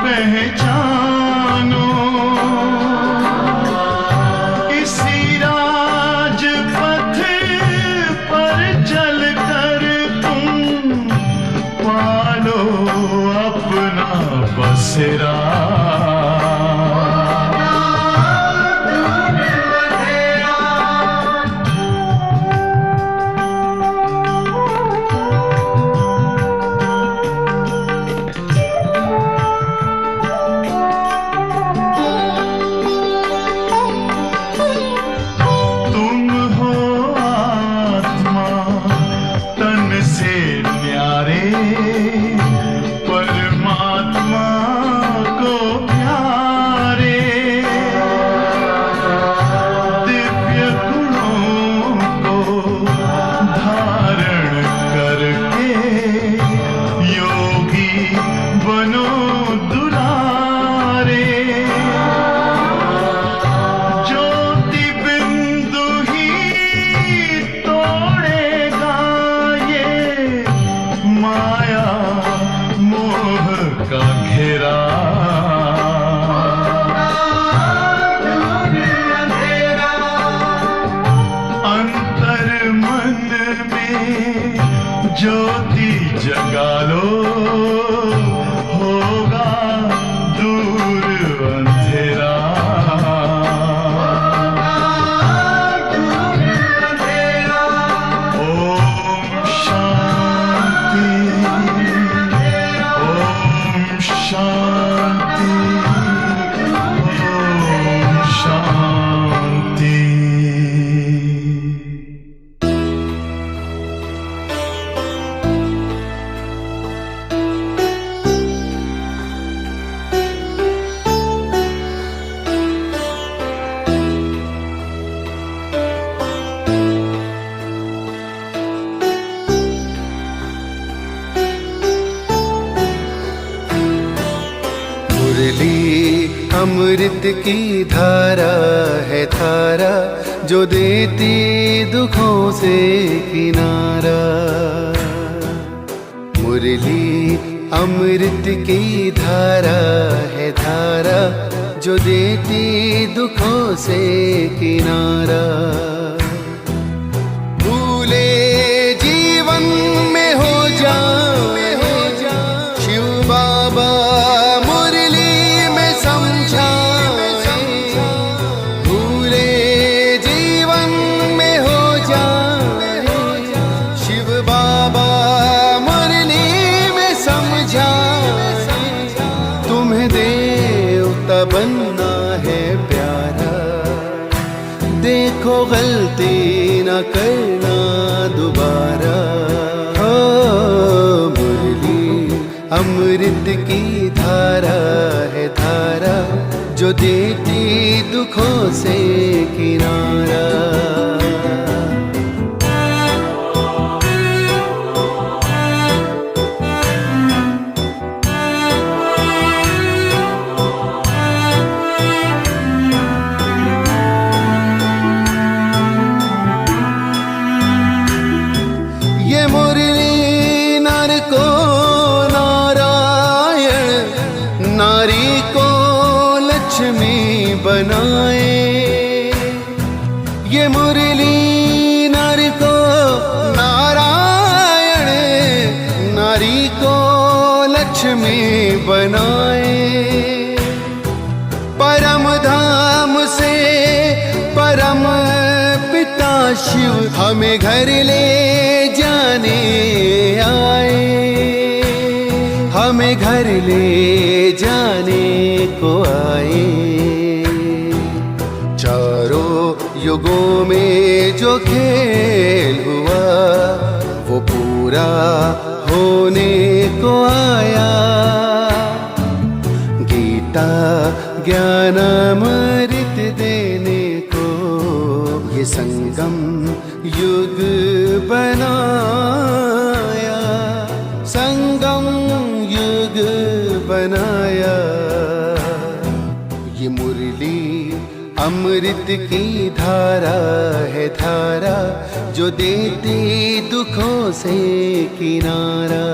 पहचानो, इसी राजपथ पर चलकर तुम पालो अपना बसेरा। परमात्मा को प्यारे, दिव्य गुणों को धारण करके योगी बनो दुलारे। ज्योति बिंदु ही तोड़ेगा ये माया मोह का घेरा। अंतर मन में ज्योति जगा लो, होगा दूर अंधेरा। ओम शांति, शांति, ओम शांति। मुरली अमृत की धारा है धारा, जो देती दुखों से किनारा। मुरली अमृत की धारा है धारा, जो देती दुखों से किनारा। भूले जीवन में हो जा शिव बाबा मुरली में समझाए। भूले जीवन में हो जा शिव बाबा मुरली में समझाए। तुम्हें देवता बनना है प्यारा, देखो गलती न करना दोबारा। मुरली अमृत की धारा है धारा, जो देती दुखों से किनारा। ये मुरली नर को नारायण, नारी को लक्ष्मी बनाए। ये मुरली नर को नारायण, नारी को लक्ष्मी बनाए। परम धाम से परम पिता शिव हमें घर ले जाने आए। हमें घर ले जाने को आए। चारों युगों में जो खेल हुआ वो पूरा होने को आया। गीता ज्ञान अमृत देने को ये संगम युग बनाया। संगम युग बनाया। ये मुरली अमृत की धारा है धारा, जो देती दुखों से किनारा।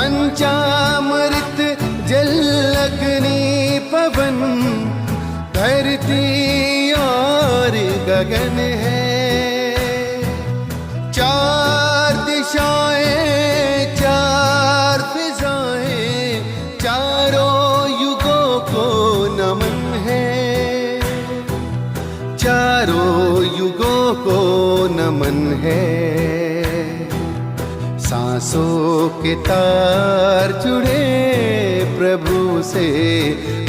पंचामृत जल अग्नि पवन धरती और गगन है। चार दिशाएं चार फिजाएं चारों युगों को नमन है। चारों युगों को नमन है। सांसों के तार जुड़े प्रभु से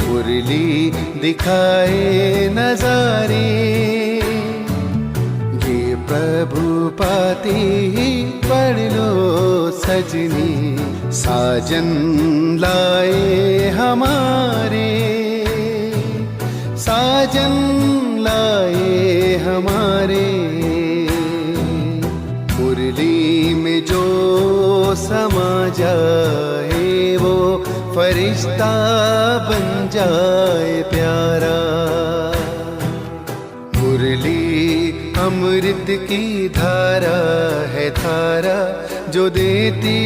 मुरली दिखाए नजारे। ये प्रभु पाती ही पढ़ लो सजनी साजन लाए हमारे। साजन लाए हमारे। मुरली में जो समा जाए वो फरिश्ता बन जाए प्यारा। मुरली अमृत की धारा है धारा जो देती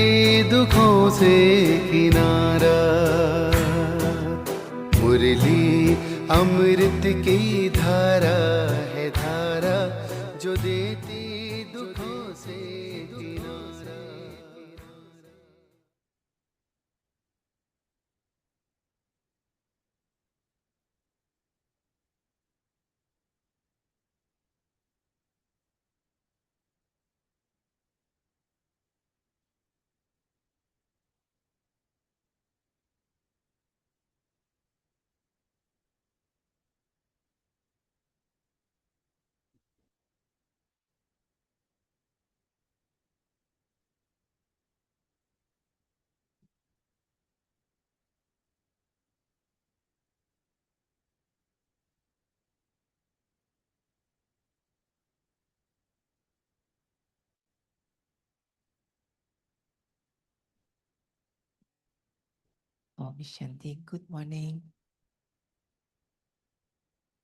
दुखों से किनारा। मुरली अमृत की धारा है धारा जो देती दुखों से किनारा। Om Shanti, good morning.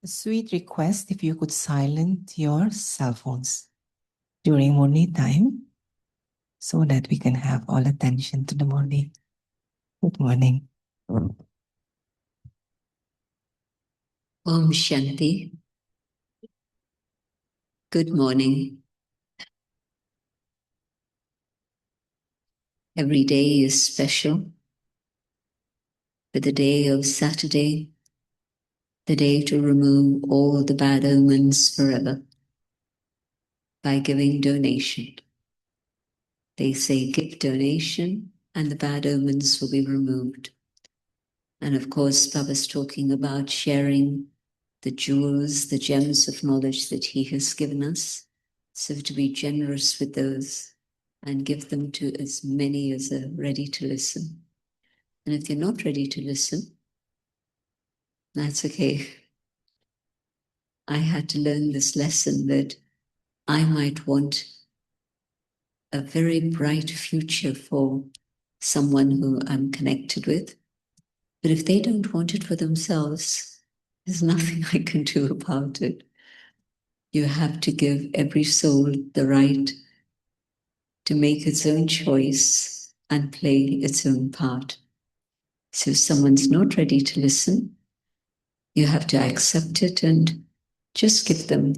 A sweet request if you could silence your cell phones during Murli time so that we can have all attention to the Murli. Good morning. Om Shanti. Good morning. Every day is special, but the day of Saturday, the day to remove all the bad omens forever by giving donation. They say give donation and the bad omens will be removed. And of course, Baba's talking about sharing the jewels, the gems of knowledge that he has given us. So to be generous with those and give them to as many as are ready to listen. And if you're not ready to listen, that's okay. I had to learn this lesson that I might want a very bright future for someone who I'm connected with. But if they don't want it for themselves, there's nothing I can do about it. You have to give every soul the right to make its own choice and play its own part. So if someone's not ready to listen, you have to accept it and just give them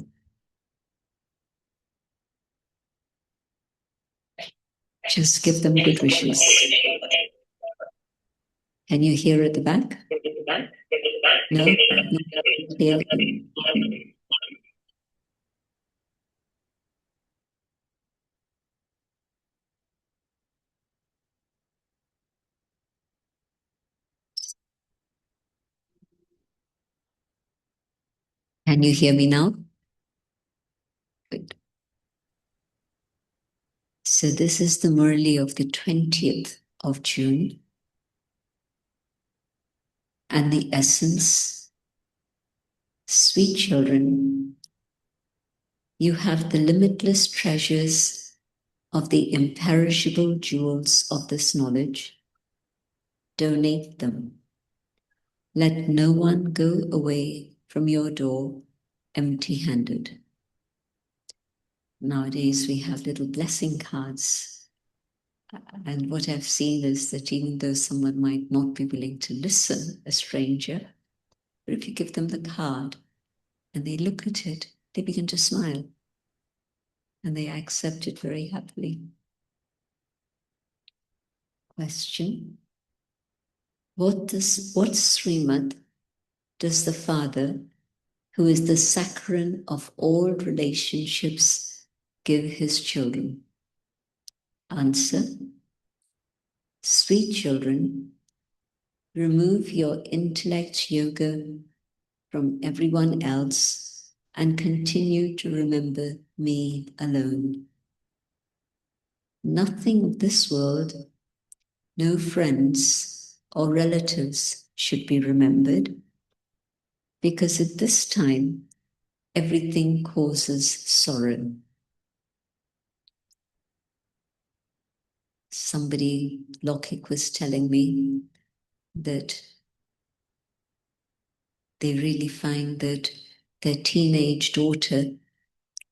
good wishes. Can you hear at the back? No? No. Can you hear me now? Good. So this is the Murli of the 20th of June. And the essence, sweet children, you have the limitless treasures of the imperishable jewels of this knowledge. Donate them. Let no one go away from your door empty-handed. Nowadays we have little blessing cards And what I've seen is that even though someone might not be willing to listen, a stranger, but if you give them the card and they look at it, they begin to smile and they accept it very happily. Question: what Srimad does the Father, who is the saccharin of all relationships, give his children? Answer: sweet children, remove your intellect yoga from everyone else and continue to remember me alone. Nothing of this world, no friends or relatives should be remembered, because at this time, everything causes sorrow. Somebody, Lokik, was telling me that they really find that their teenage daughter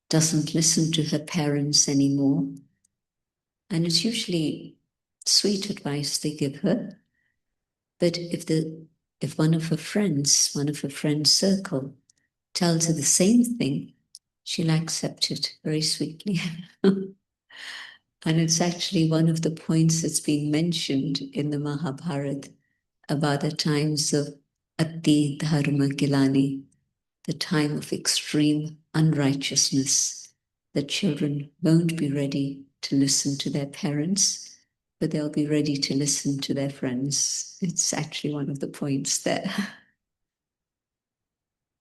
doesn't listen to her parents anymore. And it's usually sweet advice they give her. But if one of her friends circle, tells her the same thing, she'll accept it very sweetly. And it's actually one of the points that's been mentioned in the Mahabharata about the times of Ati Dharma Gilani, the time of extreme unrighteousness. The children won't be ready to listen to their parents, but they'll be ready to listen to their friends. It's actually one of the points there.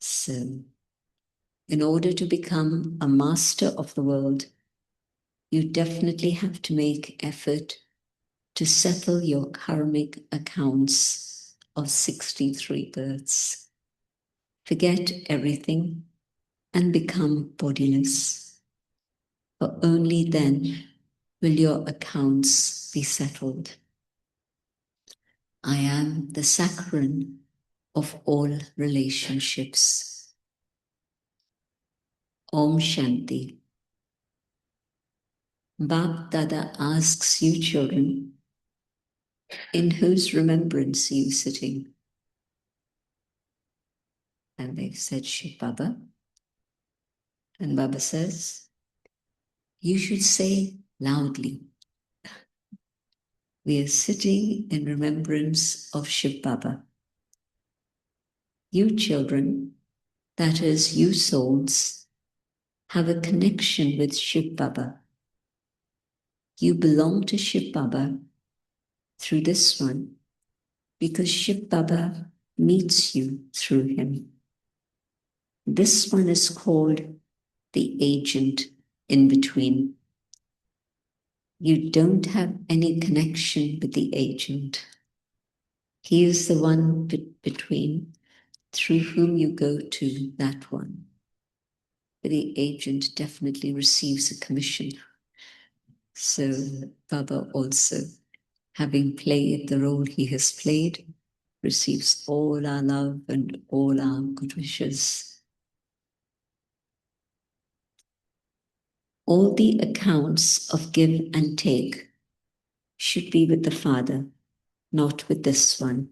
So, in order to become a master of the world, you definitely have to make effort to settle your karmic accounts of 63 births. Forget everything and become bodiless. For only then will your accounts be settled. I am the saccharin of all relationships. Om Shanti. Bap Dada asks you children, in whose remembrance are you sitting? And they've said, Shiv Baba. And Baba says, you should say loudly, we are sitting in remembrance of Shiv Baba. You children, that is, you souls, have a connection with Shiv Baba. You belong to Shiv Baba through this one, because Shiv Baba meets you through him. This one is called the agent in between. You don't have any connection with the agent. He is the one between, through whom you go to that one. But the agent definitely receives a commission. So Baba also, having played the role he has played, receives all our love and all our good wishes. All the accounts of give and take should be with the Father, not with this one.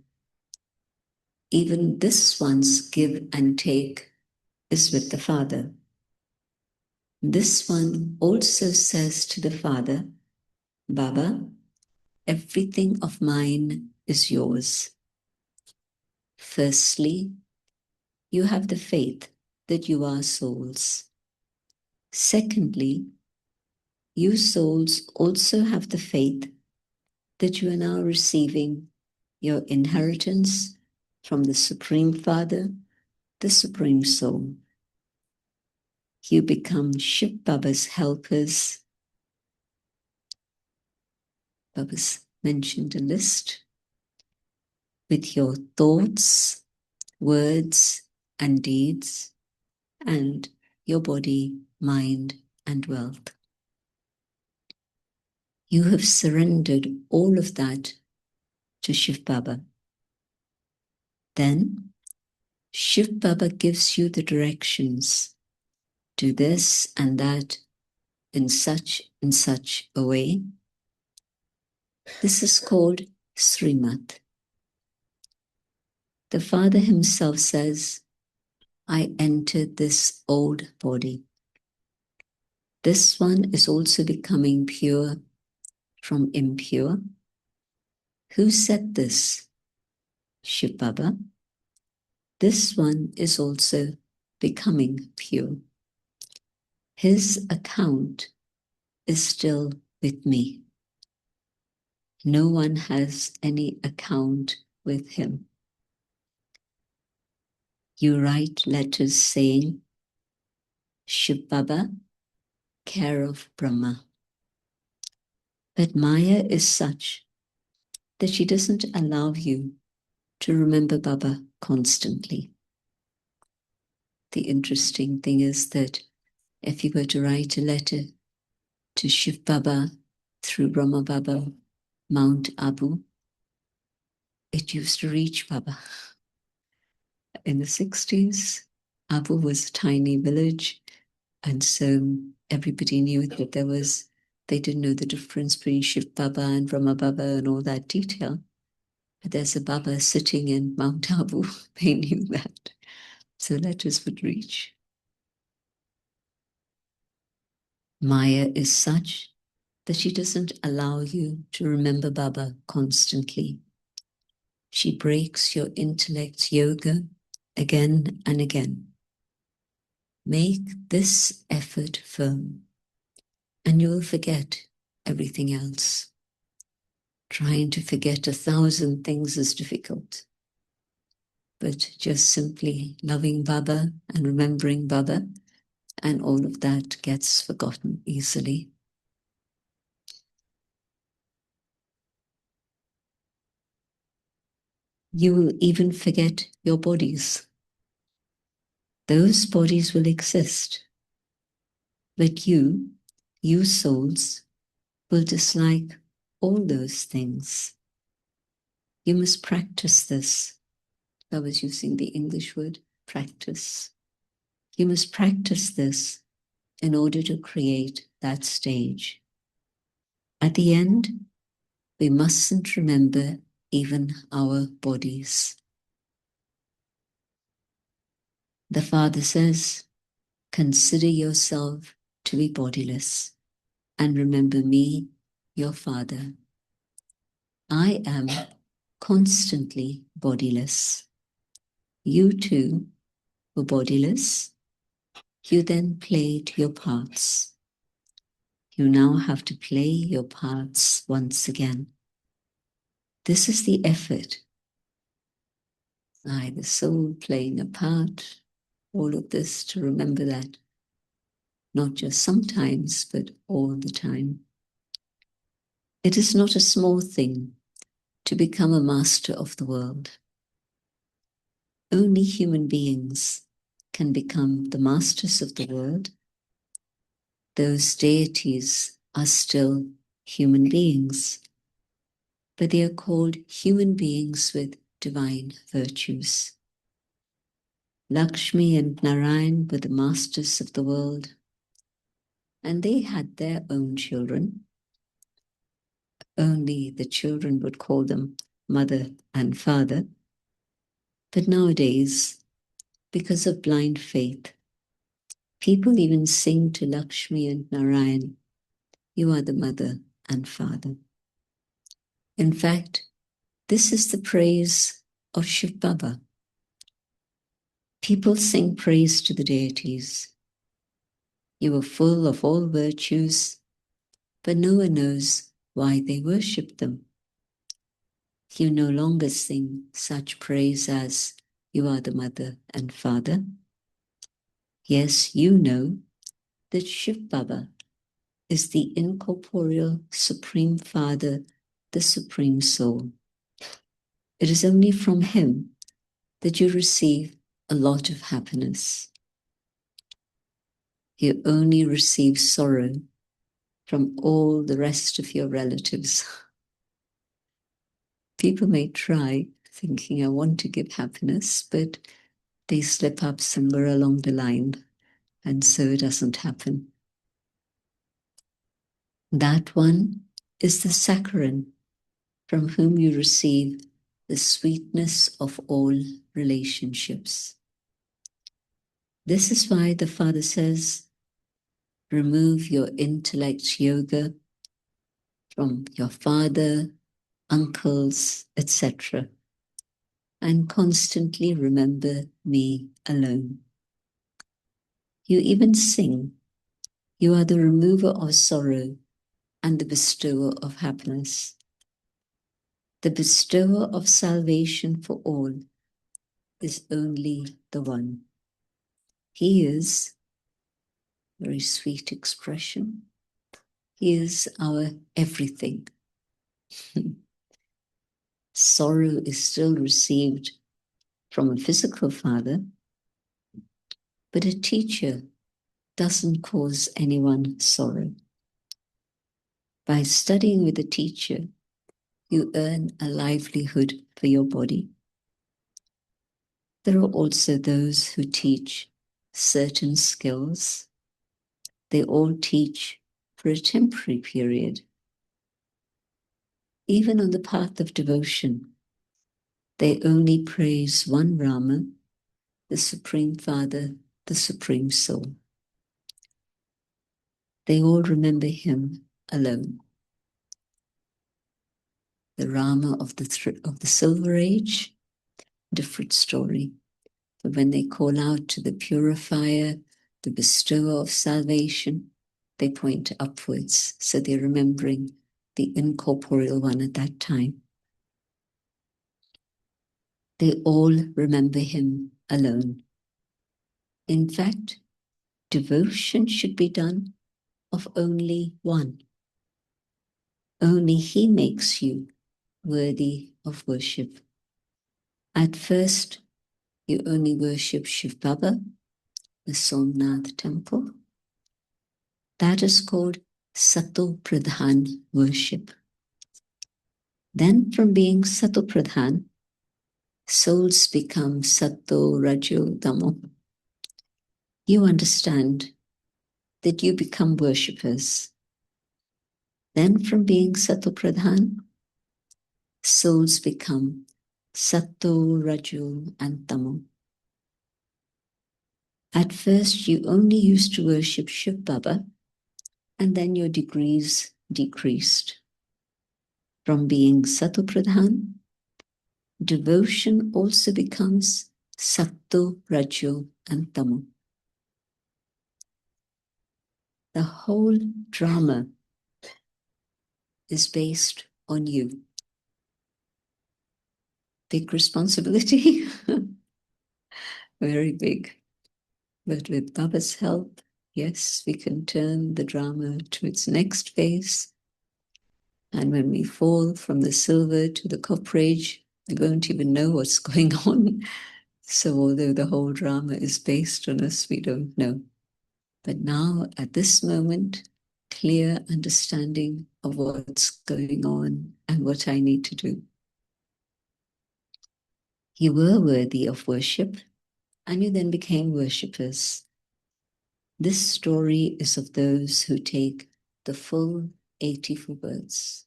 Even this one's give and take is with the Father. This one also says to the Father, Baba, everything of mine is yours. Firstly, you have the faith that you are souls. Secondly, you souls also have the faith that you are now receiving your inheritance from the Supreme Father, the Supreme Soul. You become Shiv Baba's helpers. Baba's mentioned a list with your thoughts, words, and deeds, and your body, mind, and wealth. You have surrendered all of that to Shiv Baba. Then Shiv Baba gives you the directions. Do this and that in such a way. This is called Srimat. The Father himself says, I entered this old body. This one is also becoming pure from impure. Who said this? Shiv Baba. This one is also becoming pure. His account is still with me. No one has any account with him. You write letters saying, Shiv Baba, care of Brahma. But Maya is such that she doesn't allow you to remember Baba constantly. The interesting thing is that if you were to write a letter to Shiv Baba through Brahma Baba, Mount Abu, it used to reach Baba. In the 60s, Abu was a tiny village, and so everybody knew that they didn't know the difference between Shiv Baba and Brahma Baba and all that detail. But there's a Baba sitting in Mount Abu. They knew that. So letters would reach. Maya is such that she doesn't allow you to remember Baba constantly. She breaks your intellect's yoga again and again. Make this effort firm, and you will forget everything else. Trying to forget 1,000 things is difficult. But just simply loving Baba and remembering Baba, and all of that gets forgotten easily. You will even forget your bodies. Those bodies will exist. But you souls, will dislike all those things. You must practice this. I was using the English word, practice. You must practice this in order to create that stage. At the end, we mustn't remember even our bodies. The Father says, consider yourself to be bodiless and remember me, your Father. I am constantly bodiless. You too were bodiless. You then played your parts. You now have to play your parts once again. This is the effort. I, the soul, playing a part, all of this to remember that, not just sometimes, but all the time. It is not a small thing to become a master of the world. Only human beings can become the masters of the world. Those deities are still human beings, but they are called human beings with divine virtues. Lakshmi and Narayan were the masters of the world, and they had their own children. Only the children would call them mother and father. But nowadays, because of blind faith, people even sing to Lakshmi and Narayan, you are the mother and father. In fact, this is the praise of Shiv Baba. People sing praise to the deities. You are full of all virtues, but no one knows why they worship them. You no longer sing such praise as you are the mother and father. Yes, you know that Shiv Baba is the incorporeal Supreme Father, the Supreme Soul. It is only from him that you receive a lot of happiness. You only receive sorrow from all the rest of your relatives. People may try thinking, I want to give happiness, but they slip up somewhere along the line, and so it doesn't happen. That one is the saccharin from whom you receive the sweetness of all relationships. This is why the Father says, remove your intellect yoga from your father, uncles, etc., and constantly remember me alone. You even sing, you are the remover of sorrow and the bestower of happiness, the bestower of salvation for all is only the one. He is, very sweet expression, he is our everything. Sorrow is still received from a physical father, but a teacher doesn't cause anyone sorrow. By studying with a teacher, you earn a livelihood for your body. There are also those who teach certain skills. They all teach for a temporary period. Even on the path of devotion, they only praise one Rama, the Supreme Father, the Supreme Soul. They all remember him alone. The Rama of the Silver Age, different story. But when they call out to the purifier, the bestower of salvation, they point upwards. So they're remembering the incorporeal one at that time. They all remember him alone. In fact, devotion should be done of only one. Only he makes you worthy of worship. At first, you only worship Shiv Baba, the Somnath temple. That is called Sato Pradhan worship. Then from being Sato Pradhan, souls become Sato Rajo Tamo. You understand that you become worshippers. Then from being Sato Pradhan, souls become Sato, Raju, and Tamo. At first, you only used to worship Shiv Baba, and then your degrees decreased. From being Sato Pradhan, devotion also becomes Sato, Raju, and Tamo. The whole drama is based on you. Big responsibility, very big. But with Baba's help, yes, we can turn the drama to its next phase. And when we fall from the silver to the copper age, we won't even know what's going on. So although the whole drama is based on us, we don't know. But now, at this moment, clear understanding of what's going on and what I need to do. You were worthy of worship, and you then became worshippers. This story is of those who take the full 84 births.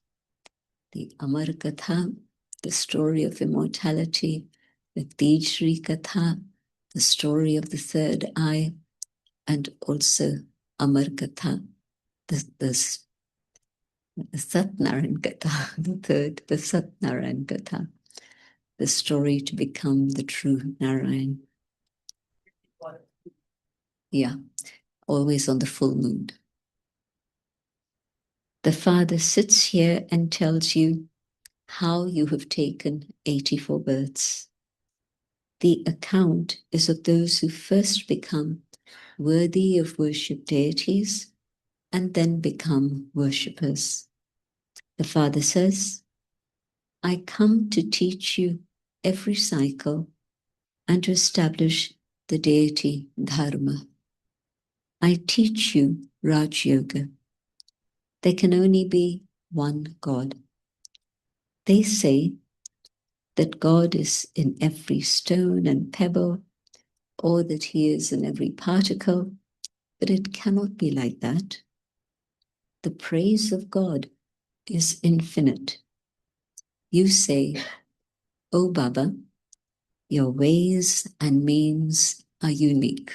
The Amar Katha, the story of immortality, the Tejri Katha, the story of the third eye, and also Amar Katha, the Satnarayan Katha, the Satnarayan Katha, the story to become the true Narayan. Yeah, always on the full moon. The Father sits here and tells you how you have taken 84 births. The account is of those who first become worthy of worship deities and then become worshippers. The Father says, I come to teach you every cycle and to establish the deity Dharma. I teach you Raj Yoga. There can only be one God. They say that God is in every stone and pebble, or that he is in every particle, but it cannot be like that. The praise of God is infinite. You say, "Oh Baba, your ways and means are unique."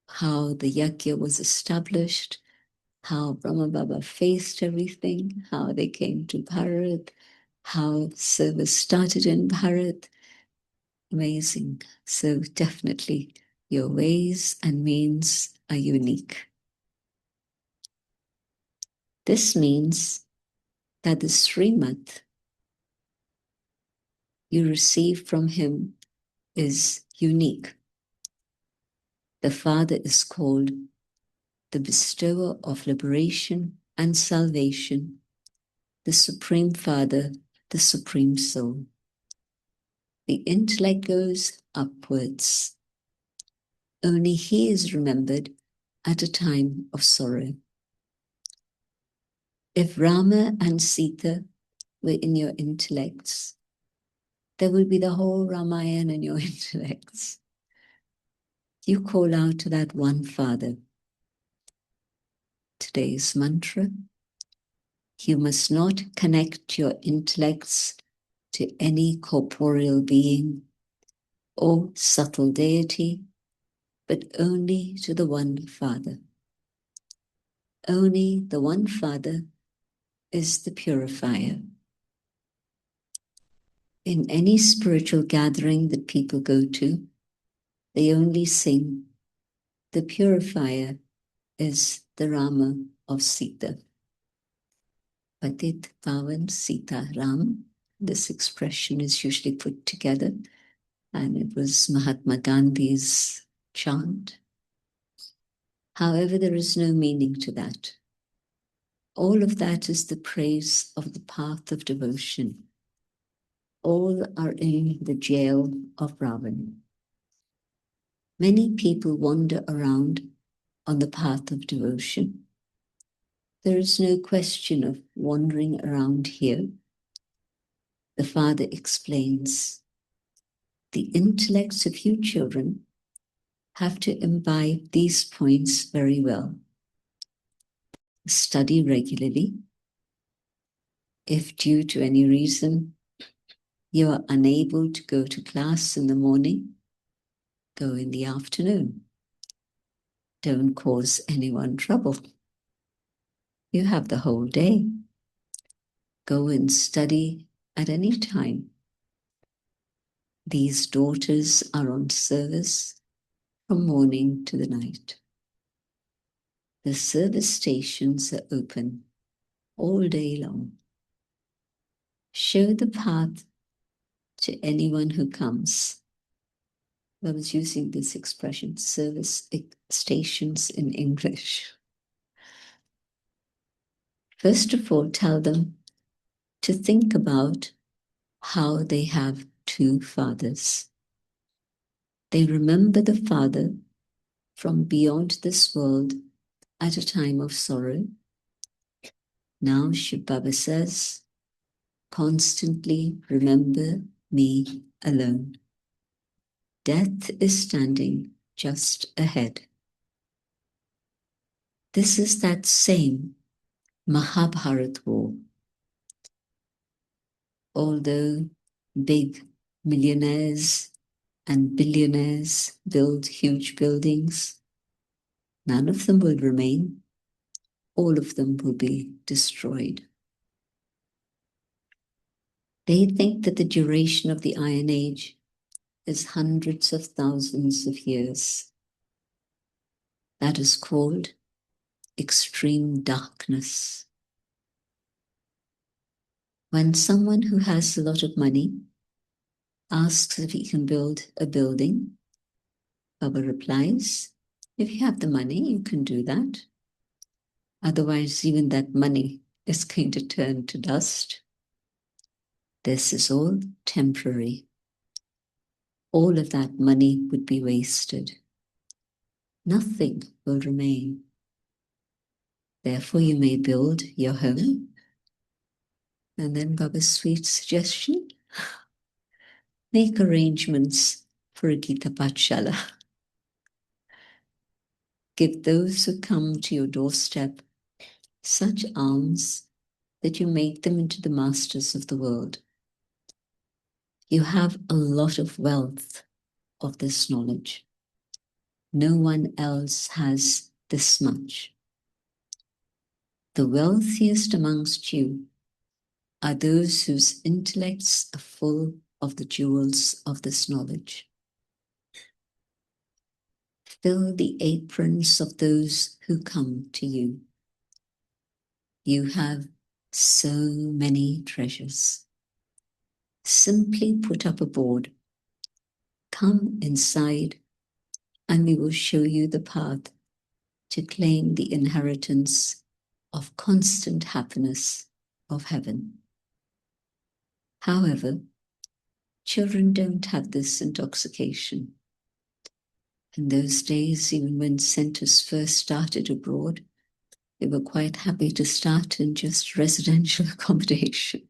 How the Yajna was established, how Brahma Baba faced everything, how they came to Bharat, how service started in Bharat. Amazing. So definitely your ways and means are unique. This means that the Srimad you receive from him is unique. The Father is called the bestower of liberation and salvation, the Supreme Father, the Supreme Soul. The intellect goes upwards. Only he is remembered at a time of sorrow. If Rama and Sita were in your intellects, there will be the whole Ramayana in your intellects. You call out to that one Father. Today's mantra: you must not connect your intellects to any corporeal being or subtle deity, but only to the one Father. Only the one Father is the purifier. In any spiritual gathering that people go to, they only sing, "The purifier is the Rama of Sita." Patit Pavan Sita Ram. This expression is usually put together, and it was Mahatma Gandhi's chant. However, there is no meaning to that. All of that is the praise of the path of devotion. All are in the jail of Ravan. Many people wander around on the path of devotion. There is no question of wandering around here. The Father explains, the intellects of you children have to imbibe these points very well. Study regularly. If due to any reason you are unable to go to class in the morning, go in the afternoon. Don't cause anyone trouble. You have the whole day. Go and study at any time. These daughters are on service from morning to the night. The service stations are open all day long. Show the path to anyone who comes. I was using this expression, service stations in English. First of all, tell them to think about how they have two fathers. They remember the Father from beyond this world at a time of sorrow. Now Shiv Baba says, constantly remember me alone. Death is standing just ahead. This is that same Mahabharat war. Although big millionaires and billionaires build huge buildings, none of them will remain. All of them will be destroyed. They think that the duration of the Iron Age is hundreds of thousands of years. That is called extreme darkness. When someone who has a lot of money asks if he can build a building, Baba replies, if you have the money, you can do that. Otherwise, even that money is going to turn to dust. This is all temporary. All of that money would be wasted. Nothing will remain. Therefore, you may build your home. And then Baba's sweet suggestion, make arrangements for a Gita Pathshala. Give those who come to your doorstep such alms that you make them into the masters of the world. You have a lot of wealth of this knowledge. No one else has this much. The wealthiest amongst you are those whose intellects are full of the jewels of this knowledge. Fill the aprons of those who come to you. You have so many treasures. Simply put up a board. Come inside, and we will show you the path to claim the inheritance of constant happiness of heaven. However, children don't have this intoxication. In those days, even when centers first started abroad, they were quite happy to start in just residential accommodation.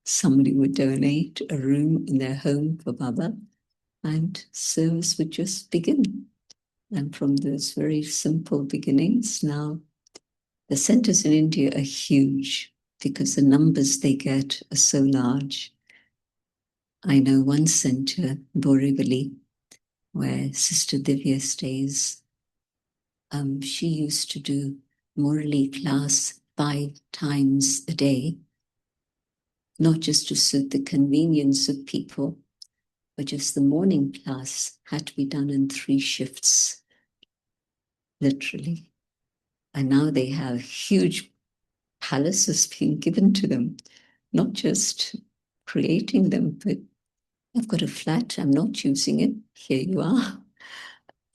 Somebody would donate a room in their home for Baba, and service would just begin. And from those very simple beginnings, now the centers in India are huge because the numbers they get are so large. I know one center, Borivali, where Sister Divya stays. She used to do Murli class 5 times a day, not just to suit the convenience of people, but just the morning class had to be done in 3 shifts, literally. And now they have huge palaces being given to them, not just creating them, but I've got a flat, I'm not using it, here you are.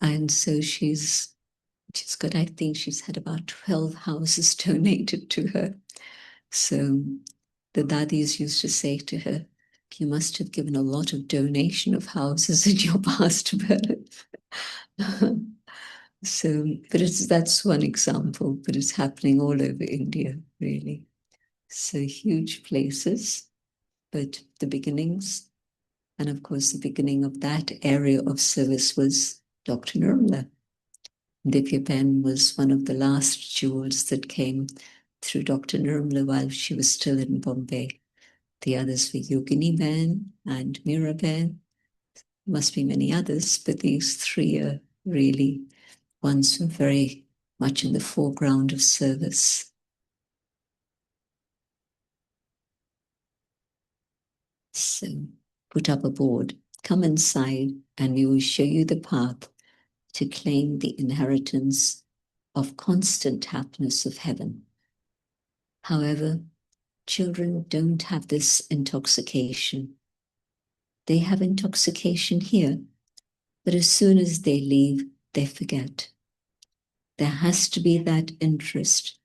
And so she's got, I think she's had about 12 houses donated to her. So the dadis used to say to her, you must have given a lot of donation of houses in your past birth. So, but that's one example, but it's happening all over India, really. So huge places, but the beginnings, and of course the beginning of that area of service was Dr. Nirmala. Divya Ben was one of the last jewels that came through Dr. Nirmala while she was still in Bombay. The others were Yogini Ben and Mira Ben. Must be many others, but these 3 are really ones who are very much in the foreground of service. So put up a board, come inside, and we will show you the path to claim the inheritance of constant happiness of heaven. However, children don't have this intoxication. They have intoxication here, but as soon as they leave, they forget. There has to be that interest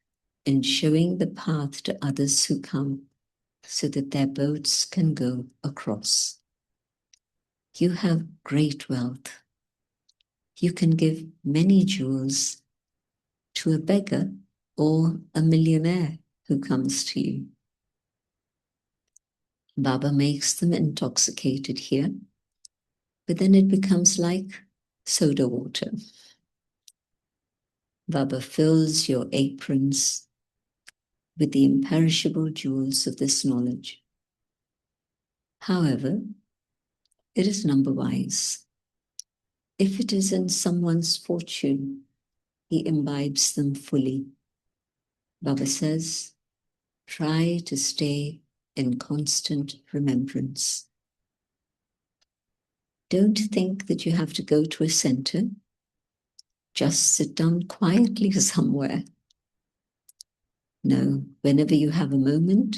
in showing the path to others who come so that their boats can go across. You have great wealth. You can give many jewels to a beggar or a millionaire who comes to you. Baba makes them intoxicated here, but then it becomes like soda water. Baba fills your aprons with the imperishable jewels of this knowledge. However, it is number-wise. If it is in someone's fortune, he imbibes them fully. Baba says, try to stay in constant remembrance. Don't think that you have to go to a center. Just sit down quietly somewhere. No, whenever you have a moment,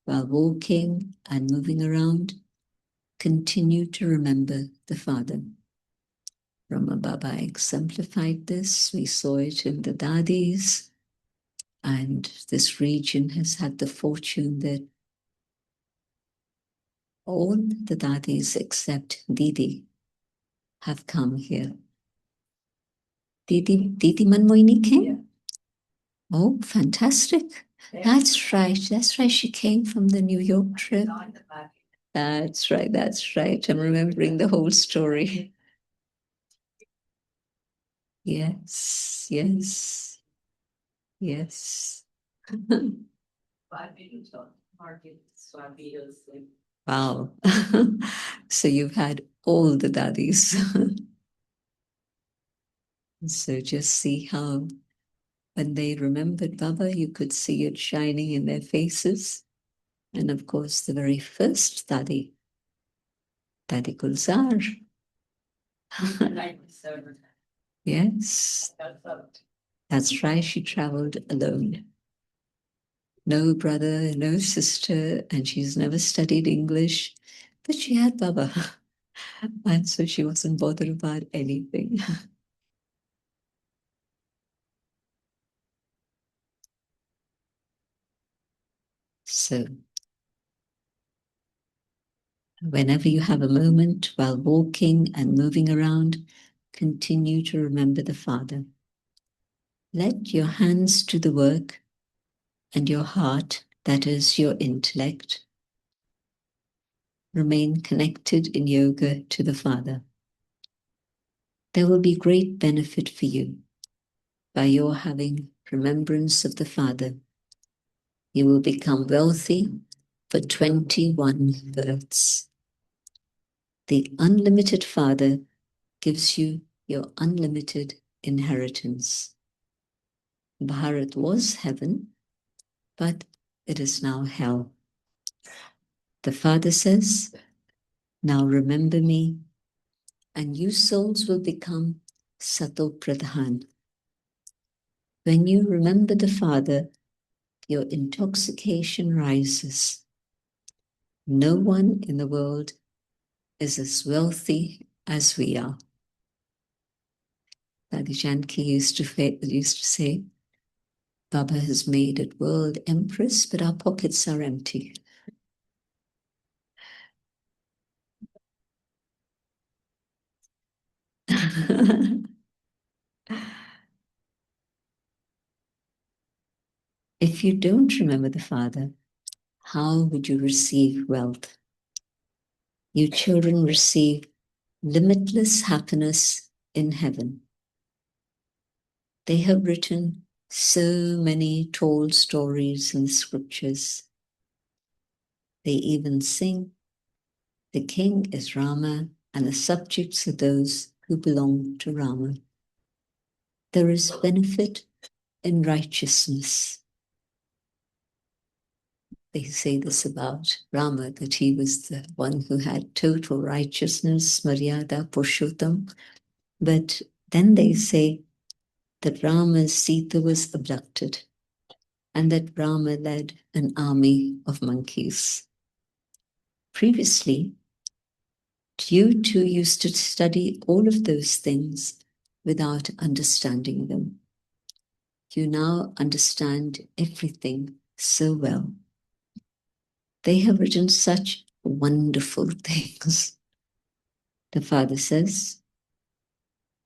while walking and moving around, continue to remember the Father. Brahma Baba exemplified this. We saw it in the Dadis. And this region has had the fortune that all the Dadis except Didi have come here. Didi Manmoini came? Yeah. Oh, fantastic. Yeah. That's right. She came from the New York trip. That's right. I'm remembering the whole story. Yes. Wow. So you've had all the daddies. So just see how when they remembered Baba, you could see it shining in their faces. And of course, the very first daddy, Daddy Gulzar. Yes, that's right. She traveled alone. No brother, no sister, and she's never studied English, but she had Baba. And so she wasn't bothered about anything. So, whenever you have a moment while walking and moving around, continue to remember the Father. Let your hands do the work and your heart, that is your intellect, remain connected in yoga to the Father. There will be great benefit for you by your having remembrance of the Father. You will become wealthy for 21 births. The unlimited Father gives you your unlimited inheritance. Bharat was heaven, but it is now hell. The Father says, now remember me, and you souls will become Sato Pradhan. When you remember the Father, your intoxication rises. No one in the world is as wealthy as we are. Sis.Jayanti used to say, Baba has made it world empress, but our pockets are empty. If you don't remember the Father, how would you receive wealth? You children receive limitless happiness in heaven. They have written so many told stories in the scriptures. They even sing, the king is Rama and the subjects are those who belong to Rama. There is benefit in righteousness. They say this about Rama, that he was the one who had total righteousness, Maryada Purushottam. But then they say that Rama's Sita was abducted and that Rama led an army of monkeys. Previously, you too used to study all of those things without understanding them. You now understand everything so well. They have written such wonderful things. The Father says,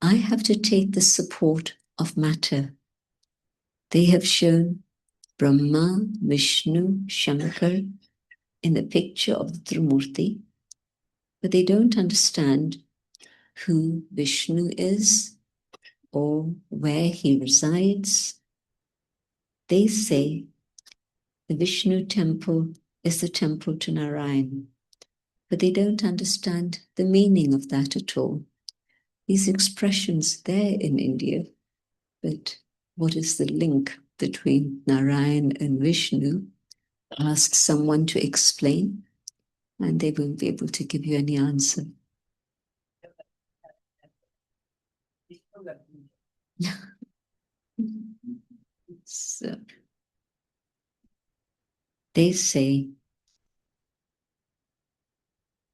I have to take the support of matter. They have shown Brahma, Vishnu, Shankar in the picture of the Trimurti, but they don't understand who Vishnu is or where he resides. They say the Vishnu temple is the temple to Narayan, but they don't understand the meaning of that at all. These expressions there in India, but what is the link between Narayan and Vishnu? Ask someone to explain, and they won't be able to give you any answer. So, they say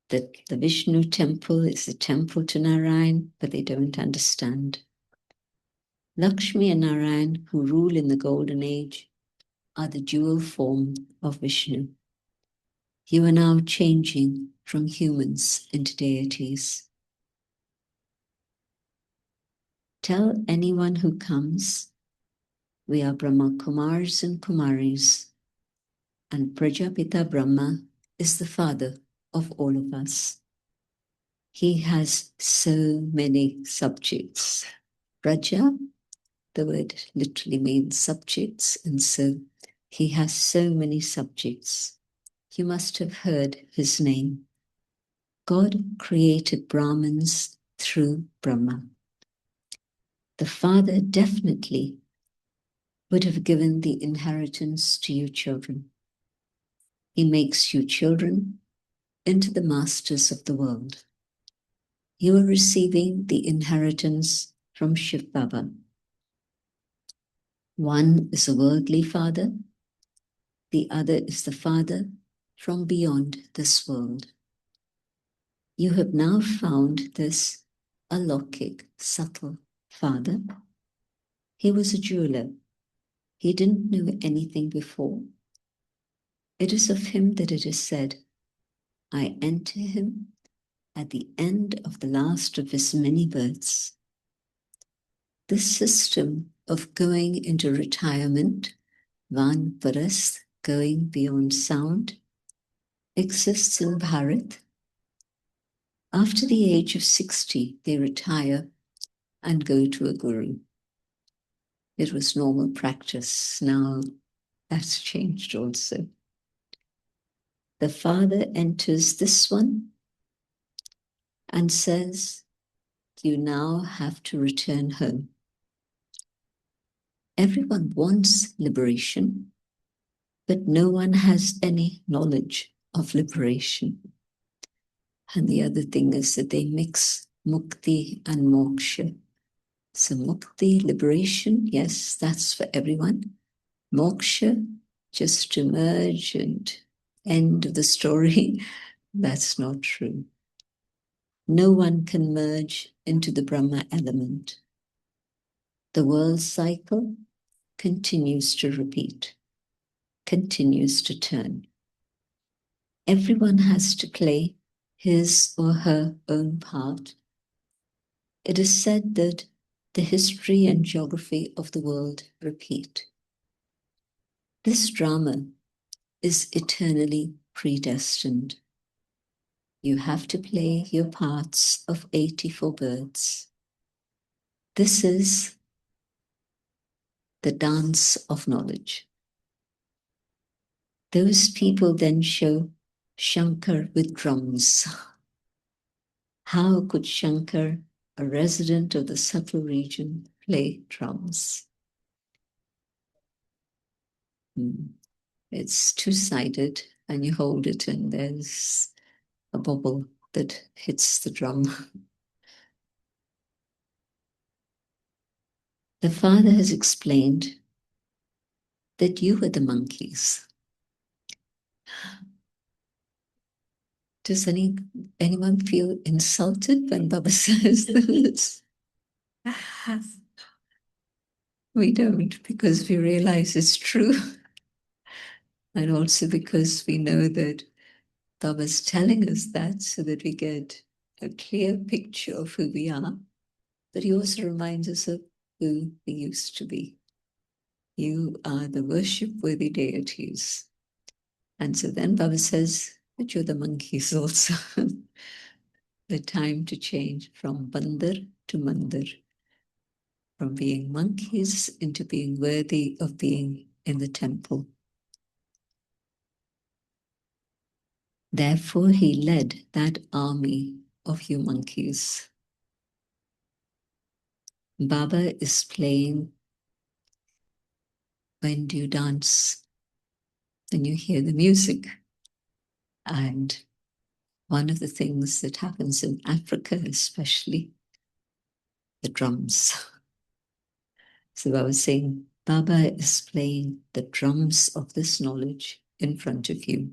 that the Vishnu temple is the temple to Narayan, but they don't understand. Lakshmi and Narayan, who rule in the golden age, are the dual form of Vishnu. You are now changing from humans into deities. Tell anyone who comes, we are Brahma Kumars and Kumaris, and Prajapita Brahma is the father of all of us. He has so many subjects. Praja, the word literally means subjects, and so He has so many subjects. You must have heard his name. God created Brahmins through Brahma. The father definitely would have given the inheritance to you children. He makes you children into the masters of the world. You are receiving the inheritance from Shiv Baba. One is a worldly father, the other is the father from beyond this world. You have now found this alokik, subtle father. He was a jeweler. He didn't know anything before. It is of him that it is said, I enter him at the end of the last of his many births. This system of going into retirement, Vanparas, going beyond sound, exists in Bharat. After the age of 60, they retire and go to a guru. It was normal practice. Now that's changed also. The father enters this one and says, you now have to return home. Everyone wants liberation, but no one has any knowledge of liberation. And the other thing is that they mix mukti and moksha. So mukti, liberation, yes, that's for everyone. Moksha, just to merge and end of the story, that's not true. No one can merge into the Brahma element. The world cycle continues to repeat, continues to turn. Everyone has to play his or her own part. It is said that the history and geography of the world repeat. This drama is eternally predestined. You have to play your parts of 84 birds. This is the dance of knowledge. Those people then show Shankar with drums. How could Shankar, a resident of the subtle region, play drums? It's two-sided, and you hold it and there's a bubble that hits the drum. The father has explained that you are the monkeys. Does anyone feel insulted when Baba says this? We don't, because we realize it's true. And also because we know that Baba's telling us that so that we get a clear picture of who we are. But he also reminds us of who we used to be. You are the worship-worthy deities. And so then Baba says that you're the monkeys also. The time to change from bandar to mandir. From being monkeys into being worthy of being in the temple. Therefore, he led that army of you monkeys. Baba is playing when you dance, when you hear the music. And one of the things that happens in Africa, especially, the drums. So I was saying, Baba is playing the drums of this knowledge in front of you.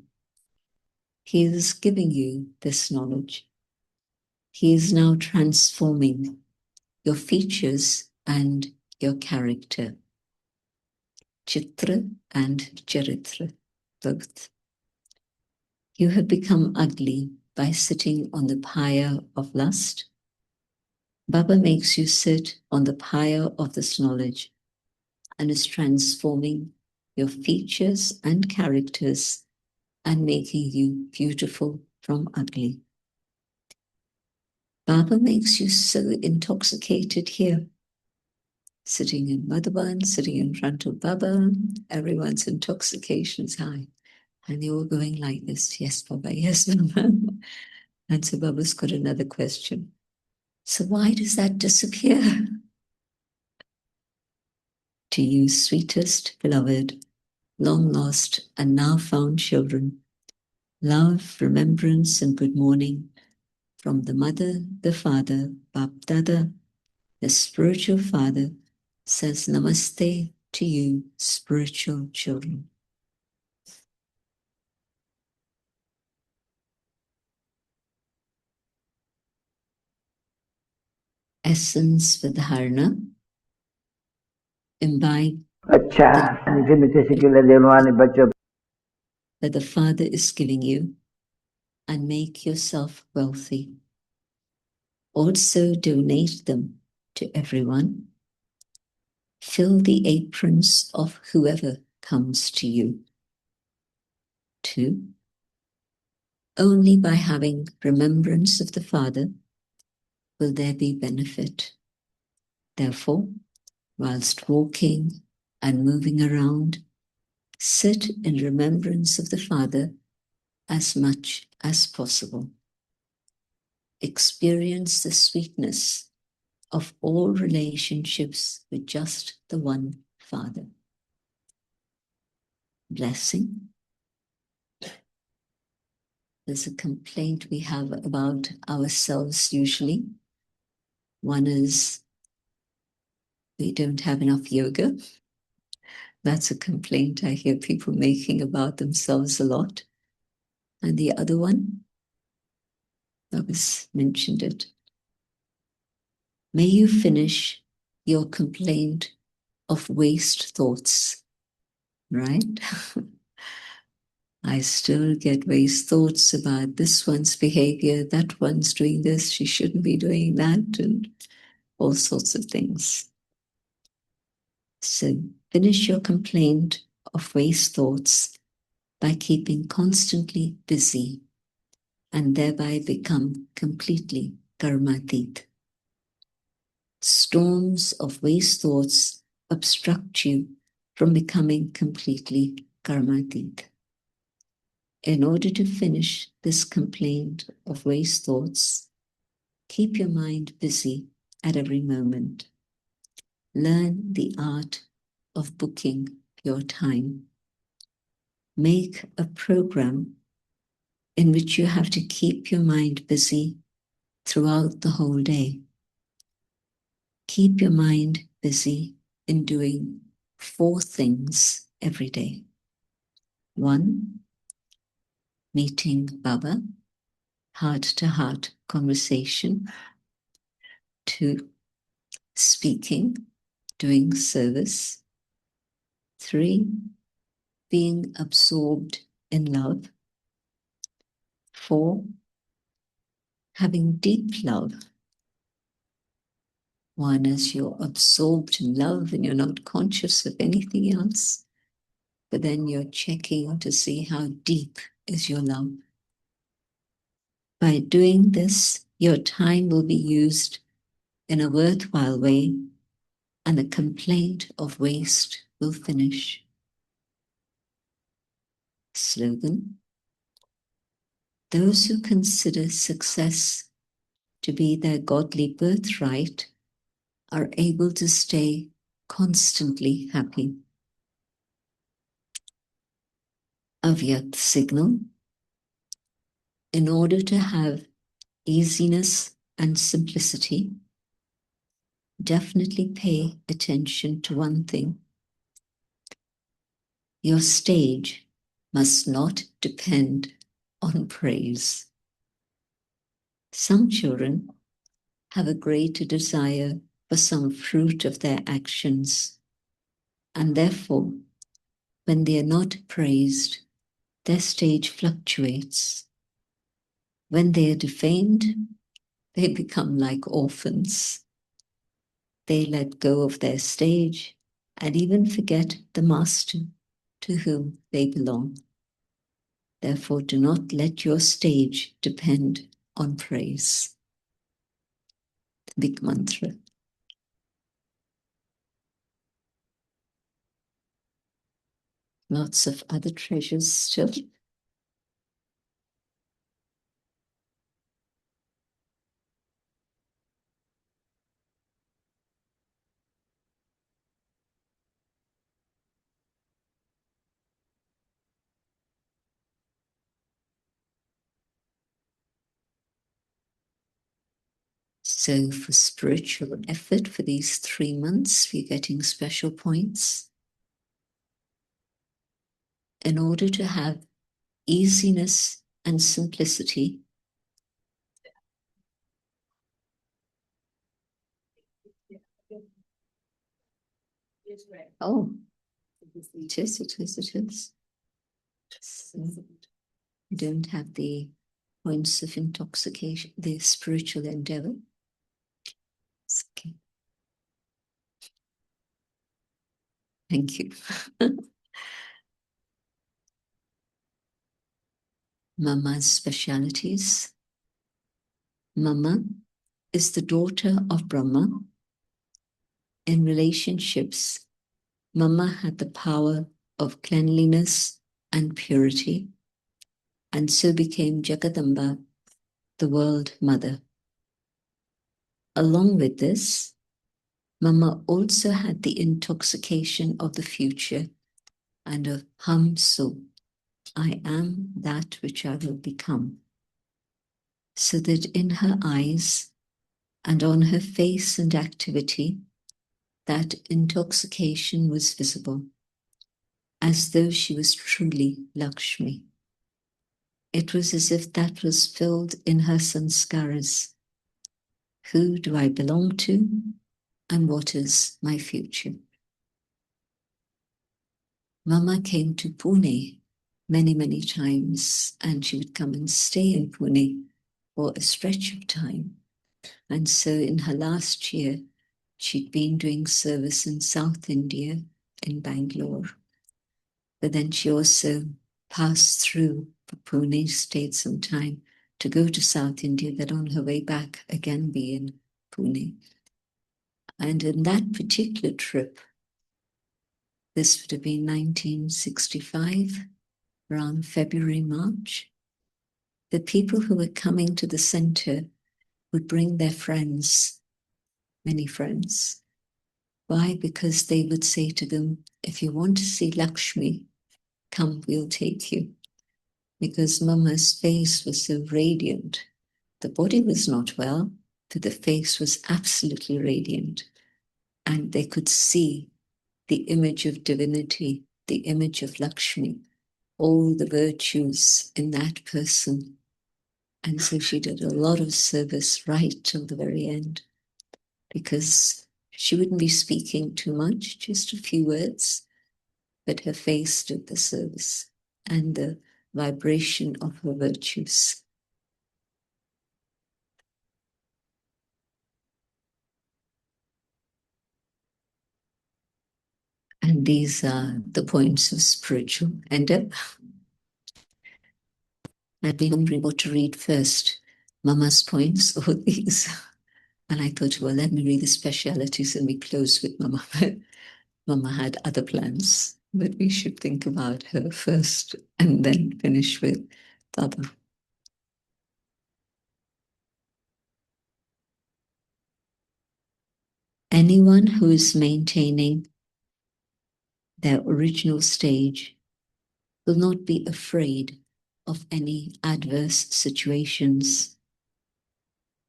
He is giving you this knowledge. He is now transforming your features and your character. Chitra and Charitra, both. You have become ugly by sitting on the pyre of lust. Baba makes you sit on the pyre of this knowledge and is transforming your features and characters and making you beautiful from ugly. Baba makes you so intoxicated here sitting in Madhuban, sitting in front of Baba, everyone's intoxication is high. And they're all going like this, yes, Baba, yes, Baba. And so Baba's got another question. So why does that disappear? To you, sweetest, beloved, long lost and now found children, love, remembrance, and good morning from the mother, the father, Bap Dada, the spiritual father, says namaste to you, spiritual children. Essence Vidharana, imbibe अच्छा मीठे मीठे सिक्के देने वाले बच्चों that the Father is giving you and make yourself wealthy. Also donate them to everyone. Fill the aprons of whoever comes to you. 2. Only by having remembrance of the Father will there be benefit. Therefore, whilst walking and moving around, sit in remembrance of the Father as much as possible. Experience the sweetness of all relationships with just the one Father. Blessing. There's a complaint we have about ourselves usually. One is we don't have enough yoga. That's a complaint I hear people making about themselves a lot. And the other one, Baba's mentioned it. May you finish your complaint of waste thoughts, right? I still get waste thoughts about this one's behavior, that one's doing this, she shouldn't be doing that, and all sorts of things. So finish your complaint of waste thoughts by keeping constantly busy and thereby become completely karmatit. Storms of waste thoughts obstruct you from becoming completely karmatit. In order to finish this complaint of waste thoughts, keep your mind busy at every moment. Learn the art of booking your time. Make a program in which you have to keep your mind busy throughout the whole day. Keep your mind busy in doing 4 things every day. 1, meeting Baba, heart-to-heart conversation. 2, speaking, doing service. 3, being absorbed in love. 4, having deep love. 1 is you're absorbed in love and you're not conscious of anything else, but then you're checking to see how deep is your love. By doing this, your time will be used in a worthwhile way and the complaint of waste will finish. Slogan: those who consider success to be their godly birthright are able to stay constantly happy. Avyakt signal: in order to have easiness and simplicity, definitely pay attention to one thing. Your stage must not depend on praise. Some children have a greater desire for some fruit of their actions, and therefore, when they are not praised, their stage fluctuates. When they are defamed, they become like orphans. They let go of their stage and even forget the master to whom they belong. Therefore, do not let your stage depend on praise. The big mantra. lots of other treasures still. So for spiritual effort for these 3 months, we're getting special points in order to have easiness and simplicity. Oh, it is. So we don't have the points of intoxication, the spiritual endeavor. It's okay. Thank you. Mama's specialities. Mama is the daughter of Brahma. In relationships, Mama had the power of cleanliness and purity, and so became Jagadamba, the world mother. Along with this, Mama also had the intoxication of the future and of Ham So, I am that which I will become, so that in her eyes and on her face and activity, that intoxication was visible, as though she was truly Lakshmi. It was as if that was filled in her sanskaras. Who do I belong to, and what is my future? Mama came to Pune many, many times, and she would come and stay in Pune for a stretch of time. And so in her last year, she'd been doing service in South India, in Bangalore. But then she also passed through Pune, stayed some time to go to South India, then on her way back again be in Pune. And in that particular trip, this would have been 1965, around February, March, the people who were coming to the center would bring their friends, many friends. Why? Because they would say to them, if you want to see Lakshmi, come, we'll take you. Because Mama's face was so radiant. The body was not well, but the face was absolutely radiant. And they could see the image of divinity, the image of Lakshmi, all the virtues in that person. And so she did a lot of service right till the very end, because she wouldn't be speaking too much, just a few words, but her face did the service and the vibration of her virtues. And these are the points of spiritual endeavor. I'd been wondering what to read first, Mama's points or these. And I thought, well, let me read the specialities and we close with Mama. Mama had other plans, but we should think about her first and then finish with Baba. Anyone who is maintaining their original stage will not be afraid of any adverse situations,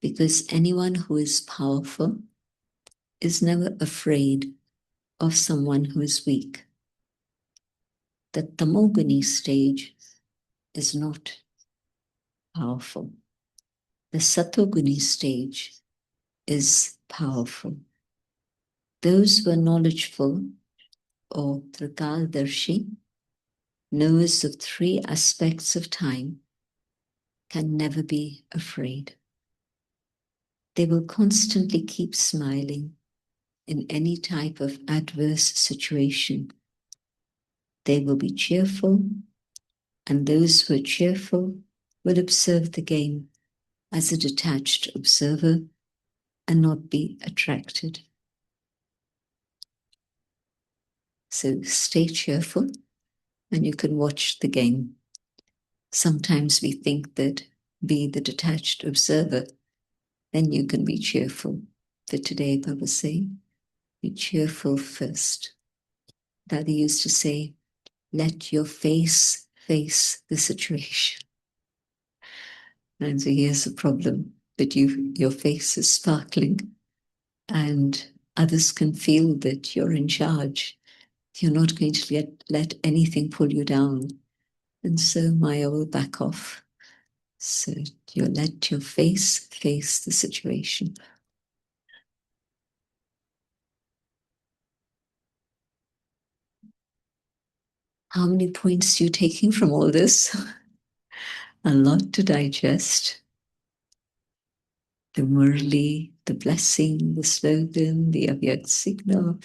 because anyone who is powerful is never afraid of someone who is weak. The Tamoguni stage is not powerful. The Satoguni stage is powerful. Those who are knowledgeful or Trikaldarshi, knowers of 3 aspects of time, can never be afraid. They will constantly keep smiling in any type of adverse situation. They will be cheerful, and those who are cheerful will observe the game as a detached observer and not be attracted. So stay cheerful and you can watch the game. Sometimes we think that be the detached observer, then you can be cheerful. But today, Baba's saying, be cheerful first. Daddy used to say, let your face face the situation. And so here's the problem, that your face is sparkling and others can feel that you're in charge. You're not going to let anything pull you down. And so Maya will back off. So you let your face face the situation. How many points are you taking from all this? A lot to digest. The Murli, the blessing, the slogan, the Avyakt signal,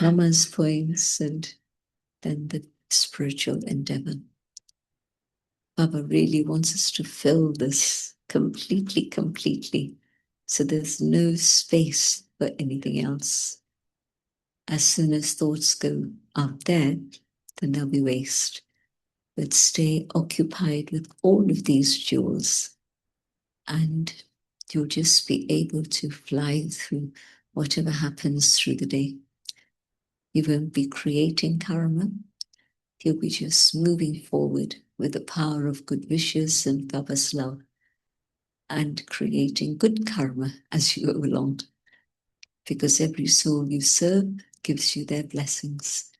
Mama's points, and then the spiritual endeavor. Baba really wants us to fill this completely, so there's no space for anything else. As soon as thoughts go out there, then there'll be waste. But stay occupied with all of these jewels, and you'll just be able to fly through whatever happens through the day. You won't be creating karma. You'll be just moving forward with the power of good wishes and Baba's love, and creating good karma as you go along. Because every soul you serve gives you their blessings.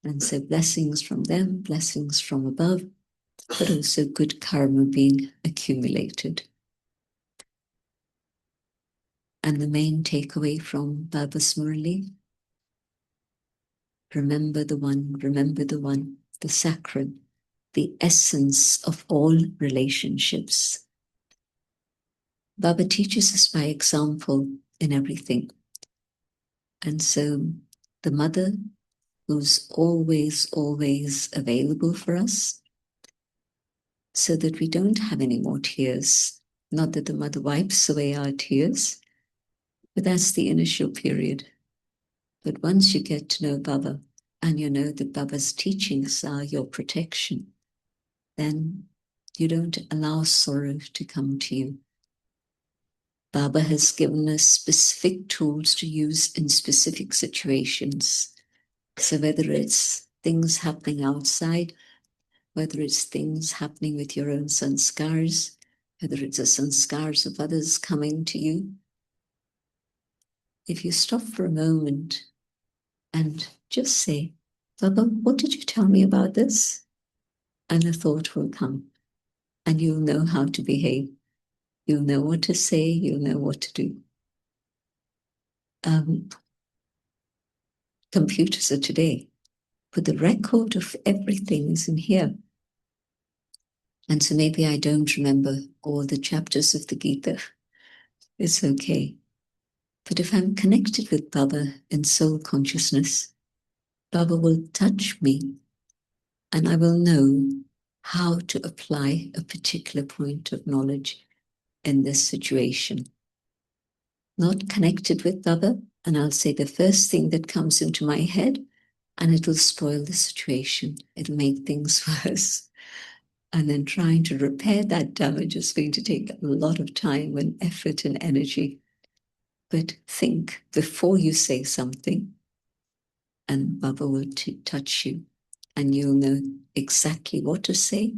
And so blessings from them, blessings from above, but also good karma being accumulated. And the main takeaway from Baba's Murli, remember the one, the sacred, the essence of all relationships. Baba teaches us by example in everything. And so the mother who's always available for us, so that we don't have any more tears. Not that the mother wipes away our tears, but that's the initial period. But once you get to know Baba, and you know that Baba's teachings are your protection, then you don't allow sorrow to come to you. Baba has given us specific tools to use in specific situations. So whether it's things happening outside, whether it's things happening with your own sanskars, whether it's the sanskars of others coming to you, if you stop for a moment and just say, Baba, what did you tell me about this? And a thought will come, and you'll know how to behave. You'll know what to say, you'll know what to do. Computers are today, but the record of everything is in here. And so maybe I don't remember all the chapters of the Gita. It's okay. But if I'm connected with Baba in soul consciousness, Baba will touch me and I will know how to apply a particular point of knowledge in this situation. Not connected with Baba, and I'll say the first thing that comes into my head, and it'll spoil the situation. It'll make things worse. And then trying to repair that damage is going to take a lot of time and effort and energy. But think before you say something, and Baba will touch you, and you'll know exactly what to say,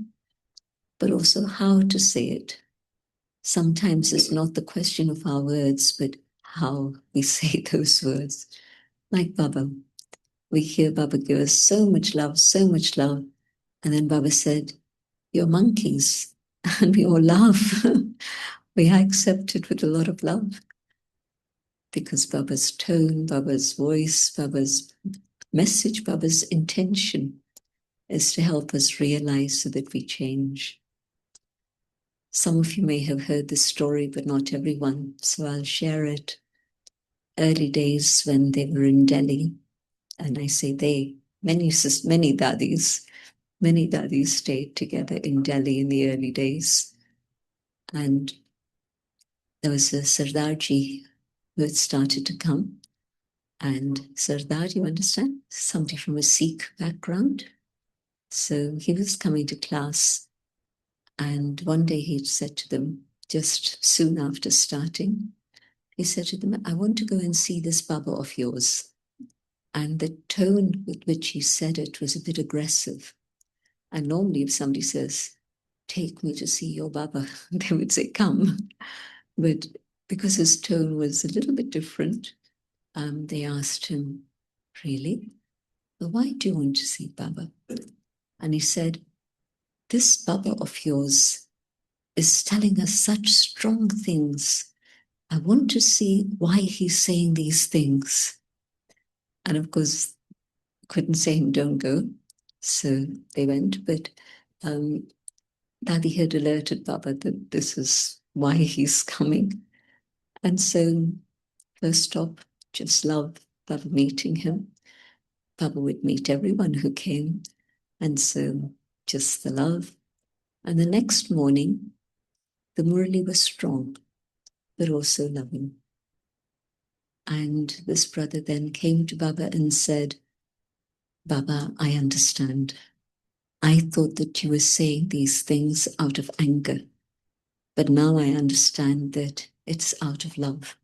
but also how to say it. Sometimes it's not the question of our words, but how we say those words. Like Baba, we hear Baba give us so much love, and then Baba said, "You're monkeys," and we all laugh. We accept it with a lot of love, because Baba's tone, Baba's voice, Baba's message, Baba's intention is to help us realize so that we change. Some of you may have heard this story, but not everyone, so I'll share it. Early days when they were in Delhi, and I say they, many daddies stayed together in Delhi in the early days. And there was a Sardarji who had started to come. And Sardar, you understand? Somebody from a Sikh background. So he was coming to class, and one day he said to them, just soon after starting, he said to them, I want to go and see this Baba of yours. And the tone with which he said it was a bit aggressive. And normally if somebody says, take me to see your Baba, they would say, come. But because his tone was a little bit different, they asked him, really? Well, why do you want to see Baba? And he said, this Baba of yours is telling us such strong things. I want to see why he's saying these things. And of course, couldn't say him, don't go. So they went, but Daddy had alerted Baba that this is why he's coming. And so first stop, just love, Baba meeting him. Baba would meet everyone who came. And so just the love. And the next morning, the Murli was strong, but also loving. And this brother then came to Baba and said, Baba, I understand. I thought that you were saying these things out of anger, but now I understand that it's out of love.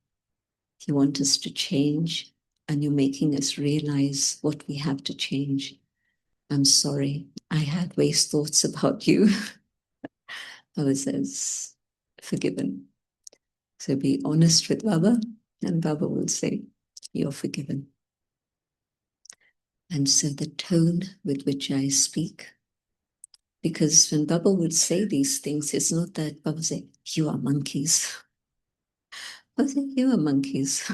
You want us to change, and you're making us realize what we have to change. I'm sorry, I had waste thoughts about you. Baba says, forgiven. So be honest with Baba, and Baba will say, you're forgiven. And so the tone with which I speak, because when Baba would say these things, it's not that Baba say, you are monkeys. Baba say, you are monkeys.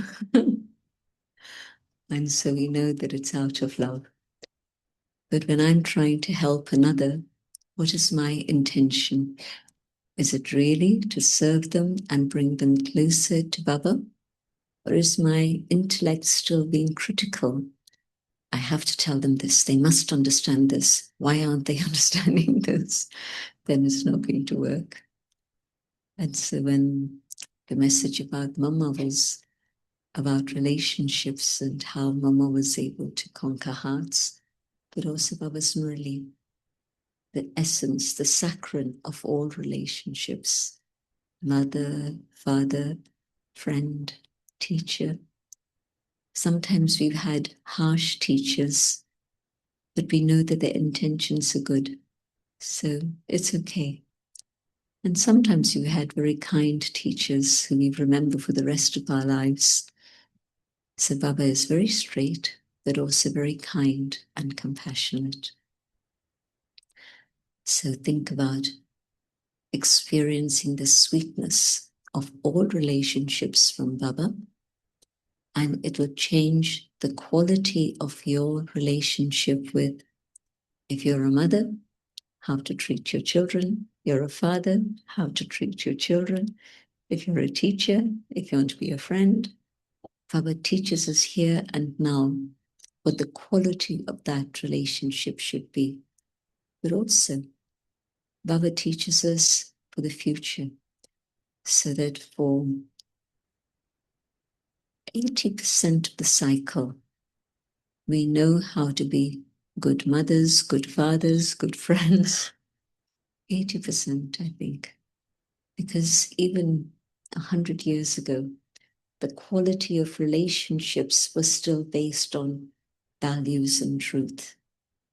And so we know that it's out of love. But when I'm trying to help another, what is my intention? Is it really to serve them and bring them closer to Baba? Or is my intellect still being critical? I have to tell them this. They must understand this. Why aren't they understanding this? Then it's not going to work. And so when the message about Mama was about relationships and how Mama was able to conquer hearts, but also Baba's Murli, the essence, the saccharin of all relationships, mother, father, friend, teacher. Sometimes we've had harsh teachers, but we know that their intentions are good. So it's okay. And sometimes we've had very kind teachers who we remember for the rest of our lives. So Baba is very straight, but also very kind and compassionate. So think about experiencing the sweetness of all relationships from Baba, and it will change the quality of your relationship with, if you're a mother, how to treat your children. You're a father, how to treat your children. If you're a teacher, if you want to be a friend, Baba teaches us here and now what the quality of that relationship should be. But also, Baba teaches us for the future, so that for 80% of the cycle, we know how to be good mothers, good fathers, good friends. 80%, I think. Because even 100 years ago, the quality of relationships was still based on values and truth.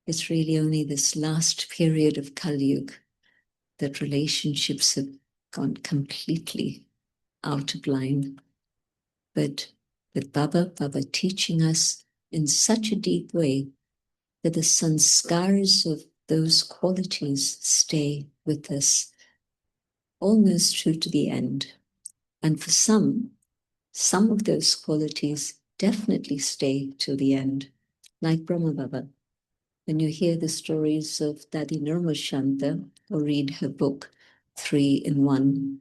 It's really only this last period of Kali Yuga that relationships have gone completely out of line. But with Baba teaching us in such a deep way that the sanskars of those qualities stay with us almost through to the end. And for some of those qualities definitely stay till the end, like Brahma Baba. When you hear the stories of Dadi Nirmal Shanta or read her book, 3 in 1,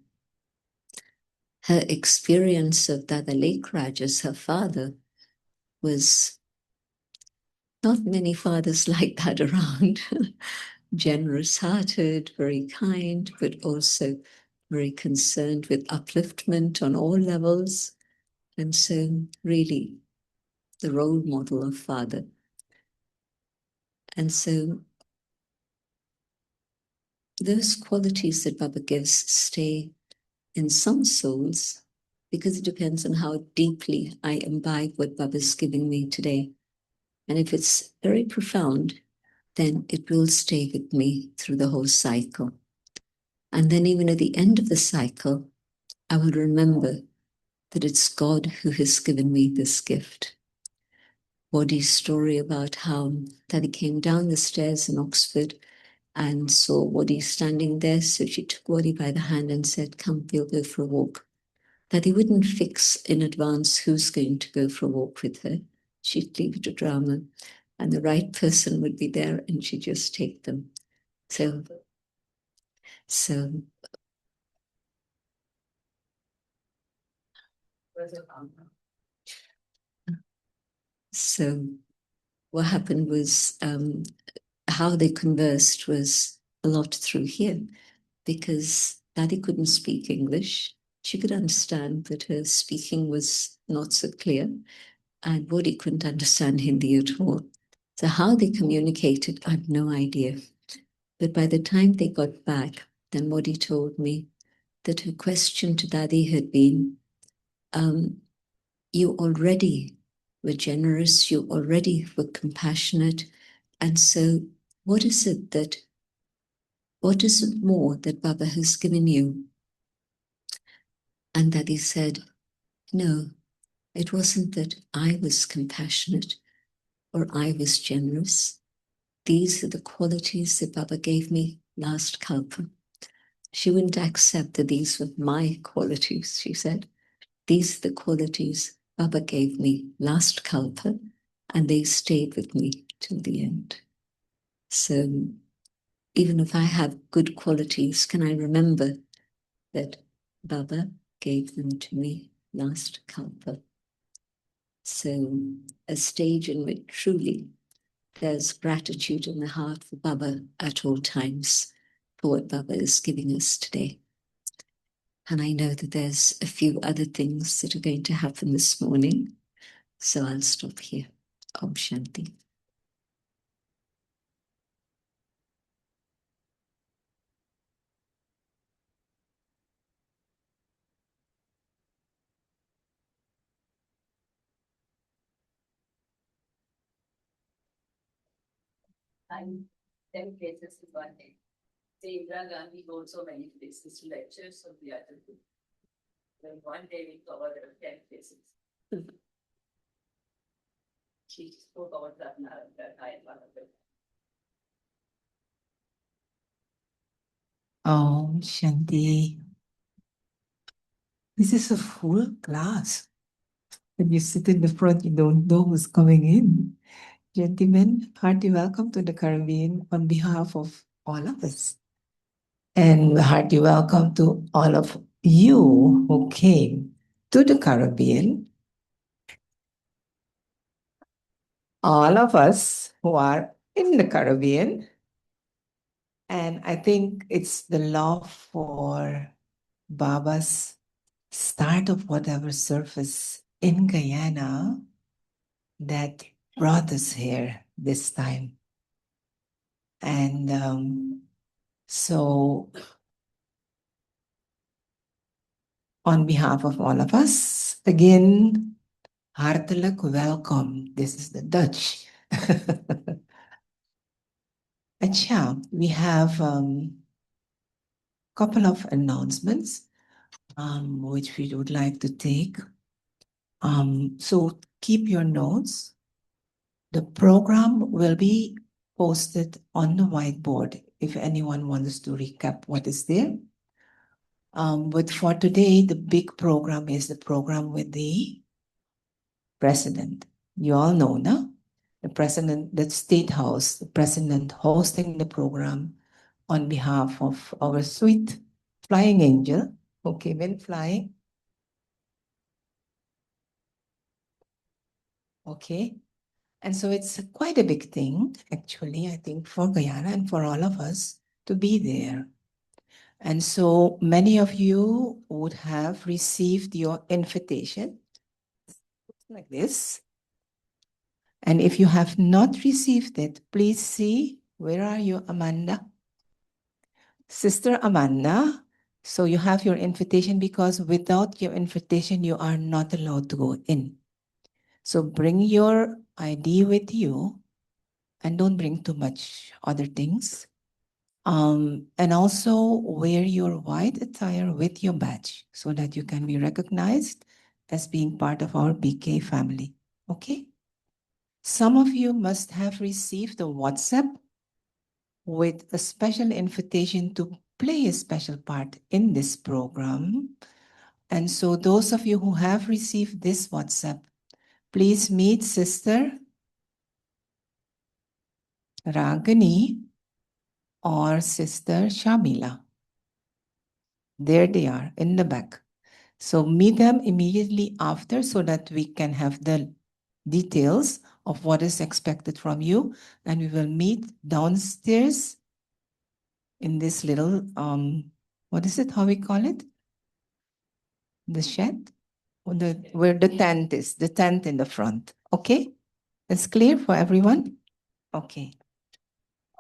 her experience of Dada Lake Raj as her father was not many fathers like that around. Generous-hearted, very kind, but also very concerned with upliftment on all levels. And so really the role model of father. And so those qualities that Baba gives stay in some souls because it depends on how deeply I imbibe what Baba is giving me today. And if it's very profound, then it will stay with me through the whole cycle. And then even at the end of the cycle, I will remember that it's God who has given me this gift. Waddy's story about how Daddy came down the stairs in Oxford and saw Waddy standing there. So she took Waddy by the hand and said, come, we'll go for a walk. Daddy wouldn't fix in advance who's going to go for a walk with her. She'd leave it to drama and the right person would be there and she'd just take them. So what happened was how they conversed was a lot through here because Daddy couldn't speak English. She could understand, but her speaking was not so clear. And Bodhi couldn't understand Hindi at all. So how they communicated, I have no idea. But by the time they got back, then Bodhi told me that her question to Daddy had been, you already were generous, you already were compassionate. And so what is it more that Baba has given you? And Daddy said, no, it wasn't that I was compassionate or I was generous. These are the qualities that Baba gave me last kalpa. She wouldn't accept that these were my qualities, she said. These are the qualities Baba gave me last kalpa, and they stayed with me till the end. So even if I have good qualities, can I remember that Baba gave them to me last kalpa? So a stage in which truly there's gratitude in the heart for Baba at all times for what Baba is giving us today. And I know that there's a few other things that are going to happen this morning. So I'll stop here. Om Shanti. I'm 10 places in one day. Say Indira Gandhi goes so many places to lecture, so we are to do. Then one day we covered 10 places. She spoke about that now, that I one of them. Om Shanti. This is a full class. When you sit in the front, you don't know who's coming in. Gentlemen, hearty welcome to the Caribbean on behalf of all of us. And hearty welcome to all of you who came to the Caribbean. All of us who are in the Caribbean. And I think it's the love for Baba's start of whatever surface in Guyana that brought us here this time. And so on behalf of all of us, again, hartelijk welcome. This is the Dutch. Acha, we have a couple of announcements which we would like to take. So keep your notes. The program will be posted on the whiteboard if anyone wants to recap what is there. But for today, the big program is the program with the president. You all know, no? The president, the State House, the president hosting the program on behalf of our sweet flying angel who came in flying. Okay. And so it's quite a big thing, actually, I think, for Guyana and for all of us to be there. And so many of you would have received your invitation like this. And if you have not received it, please see, where are you, Amanda? Sister Amanda, so you have your invitation because without your invitation, you are not allowed to go in. So bring your ID with you and don't bring too much other things. And also wear your white attire with your badge so that you can be recognized as being part of our BK family. Okay? Some of you must have received a WhatsApp with a special invitation to play a special part in this program. And so those of you who have received this WhatsApp, please meet Sister Ragini or Sister Shamila. There they are in the back. So meet them immediately after so that we can have the details of what is expected from you. And we will meet downstairs in this little, what is it, how we call it? The shed? Or where the tent is, the tent in the front. Okay? It's clear for everyone? Okay.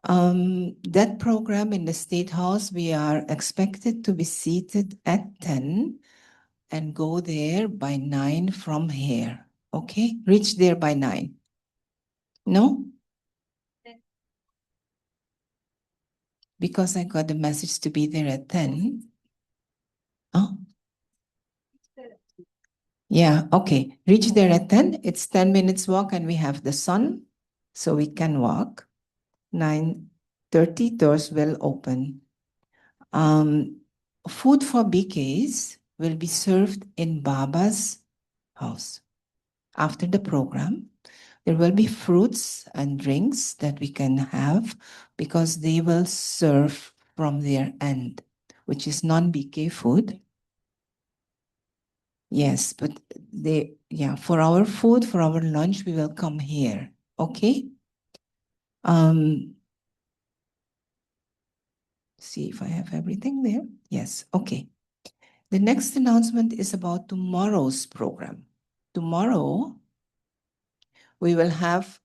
That program in the State House, we are expected to be seated at 10 and go there by 9 from here. Okay? Reach there by 9. No? Because I got the message to be there at 10. Oh. Yeah, okay. Reach there at 10. It's 10 minutes walk and we have the sun, so we can walk. 9:30, doors will open. Food for BKs will be served in Baba's house. After the program, there will be fruits and drinks that we can have because they will serve from their end, which is non-BK food. Yes, but for our food, for our lunch, we will come here. Okay? See if I have everything there. Yes, okay. The next announcement is about tomorrow's program. Tomorrow, we will have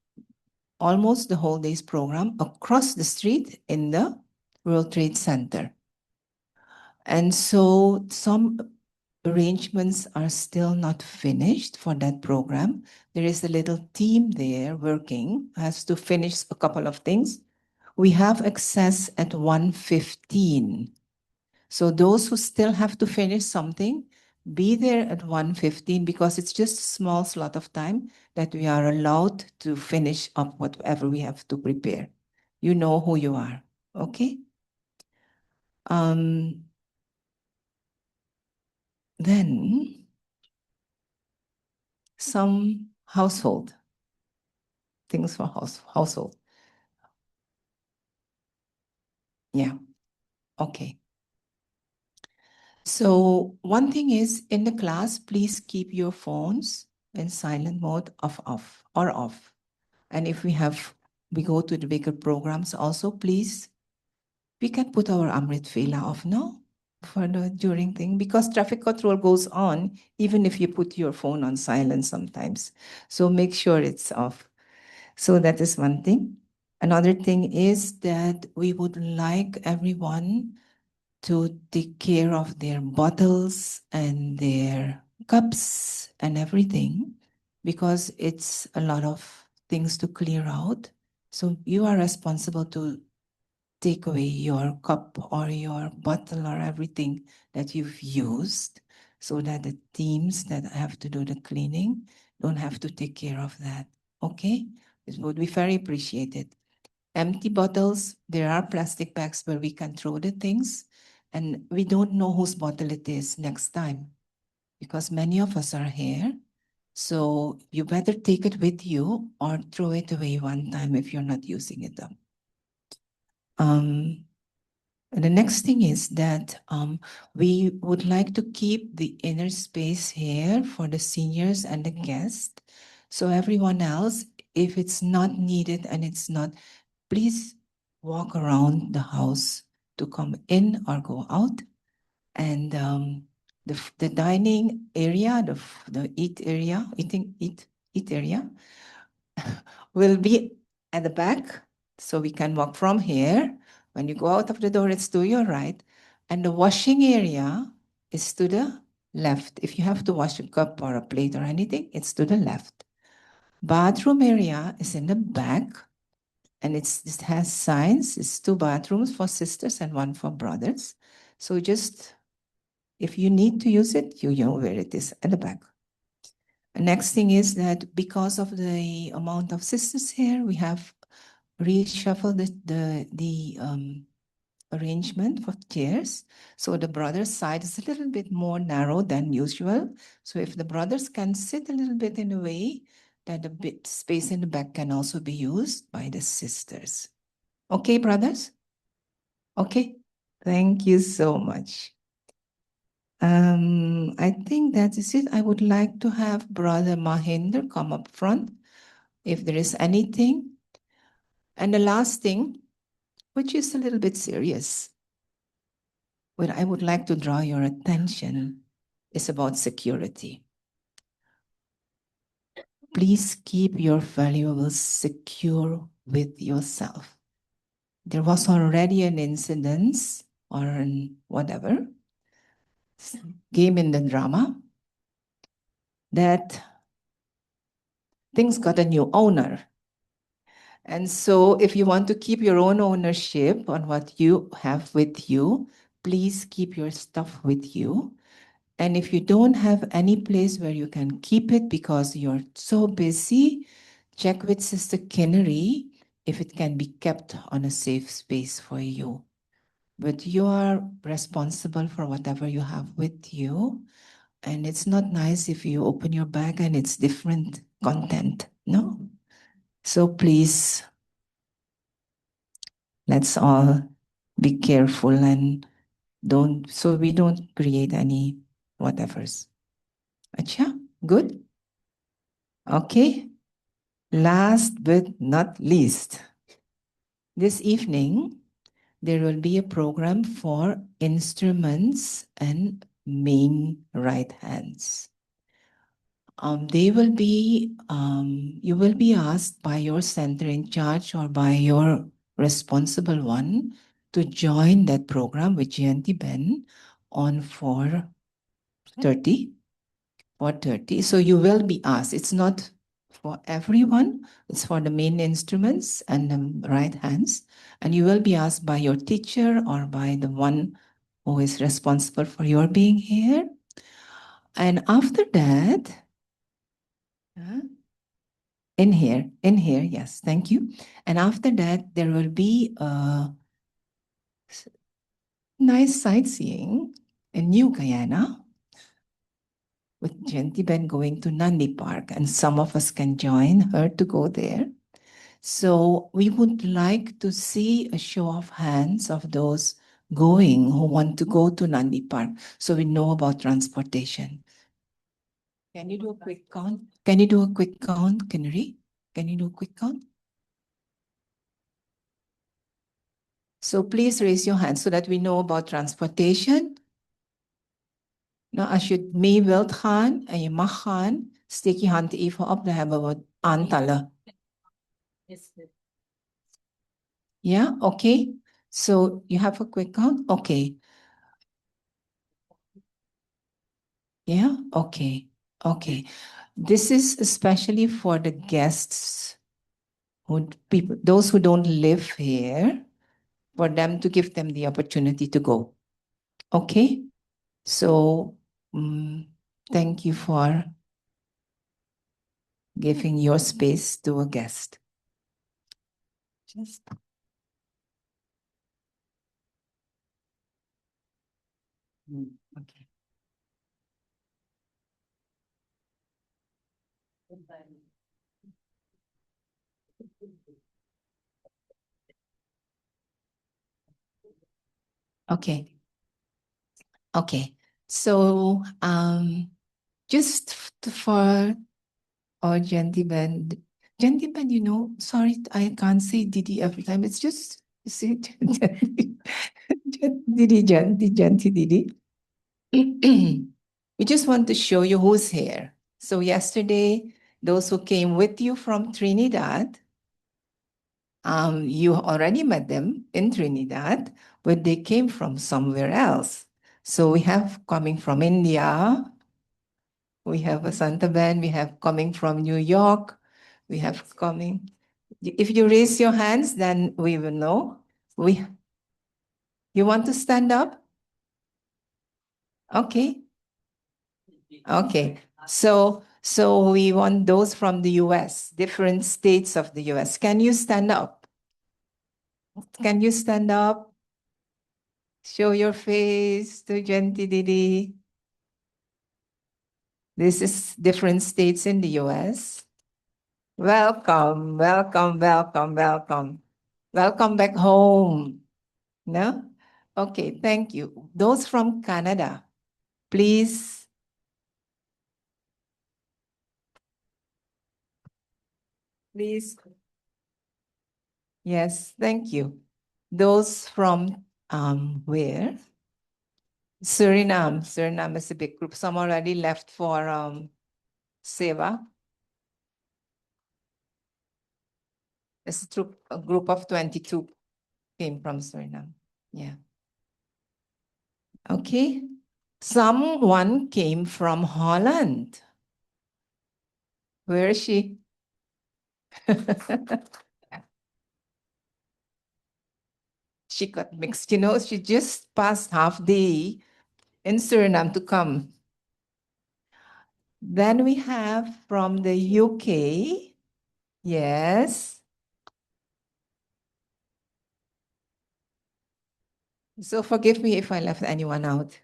almost the whole day's program across the street in the World Trade Center. And so some arrangements are still not finished for that program. There is a little team there working, has to finish a couple of things. We have access at 1:15. So those who still have to finish something, be there at 1:15 because it's just a small slot of time that we are allowed to finish up whatever we have to prepare. You know who you are, okay? Then some household things for household. Yeah, okay. So one thing is in the class, please keep your phones in silent mode off. And if we go to the bigger programs also, please, we can put our Amrit Vela off now for the during thing because traffic control goes on even if you put your phone on silent sometimes. So make sure it's off. So that is one thing. Another thing is that we would like everyone to take care of their bottles and their cups and everything because it's a lot of things to clear out. So you are responsible to take away your cup or your bottle or everything that you've used so that the teams that have to do the cleaning don't have to take care of that. Okay? It would be very appreciated. Empty bottles, there are plastic bags where we can throw the things and we don't know whose bottle it is next time because many of us are here. So you better take it with you or throw it away one time if you're not using it up. The next thing is that we would like to keep the inner space here for the seniors and the guests. So everyone else, if it's not needed and it's not, please walk around the house to come in or go out. And the dining area, the eat area, eat area will be at the back. So we can walk from here When you go out of the door, it's to your right. And the washing area is to the left. If you have to wash a cup or a plate or anything, it's to the left. Bathroom area is in the back. And it has signs. It's 2 bathrooms for sisters and 1 for brothers. So just, if you need to use it, you know where it is at the back. The next thing is that because of the amount of sisters here, we have reshuffled the arrangement for chairs. So the brothers' side is a little bit more narrow than usual. So if the brothers can sit a little bit in a way, that a bit space in the back can also be used by the sisters. Okay, brothers? Okay, thank you so much. I think that is it. I would like to have Brother Mahinder come up front if there is anything. And the last thing, which is a little bit serious, what I would like to draw your attention is about security. Please keep your valuables secure with yourself. There was already an incident or whatever, game in the drama, that things got a new owner. And so if you want to keep your own ownership on what you have with you, please keep your stuff with you. And if you don't have any place where you can keep it because you're so busy, check with Sister Kinnery if it can be kept on a safe space for you. But you are responsible for whatever you have with you. And it's not nice if you open your bag and it's different content, no? So please, let's all be careful and so we don't create any whatevers. Acha, good? Okay. Last but not least, this evening, there will be a program for instruments and main right hands. You will be asked by your center in charge or by your responsible one to join that program with Jayanti Ben on 4:30. 4:30. So you will be asked. It's not for everyone. It's for the main instruments and the right hands. And you will be asked by your teacher or by the one who is responsible for your being here. And after that, in here, yes, thank you. And after that, there will be a nice sightseeing in New Guyana with Jayanti Ben going to Nandi Park, and some of us can join her to go there. So we would like to see a show of hands of those going who want to go to Nandi Park, so we know about transportation. Can you do a quick count? Can you do a quick count, Kinnery? Can you do a quick count? So please raise your hand so that we know about transportation. Nou, als je mee wilt gaan en je mag gaan, steek je hand even op, dan hebben we aantallen. Yeah, okay. So you have a quick count? Okay. Yeah, okay. Okay. This is especially for the guests, those who don't live here, for them to give them the opportunity to go. Okay? So thank you for giving your space to a guest. Just okay. Okay. Okay. So just for our gentlemen, you know, sorry, I can't say Didi every time. It's just say Didi, Didi. We just want to show you who's here. So yesterday, those who came with you from Trinidad, You already met them in Trinidad, but they came from somewhere else. So we have coming from India, we have a Santa Ben, we have coming from New York, we have coming. If you raise your hands, then we will know. You want to stand up? Okay. Okay. So we want those from the US, different states of the US. Can you stand up? Can you stand up? Show your face to Genti Didi. This is different states in the US. Welcome, welcome, welcome, welcome. Welcome back home. No? Okay, thank you. Those from Canada, please. Please. Yes, thank you. Those from where? Suriname. Suriname is a big group. Some already left for Seva. It's a group of 22 came from Suriname. Yeah. Okay. Someone came from Holland. Where is she? She got mixed, she just passed half day in Suriname to come. Then we have from the UK. Yes. So forgive me if I left anyone out.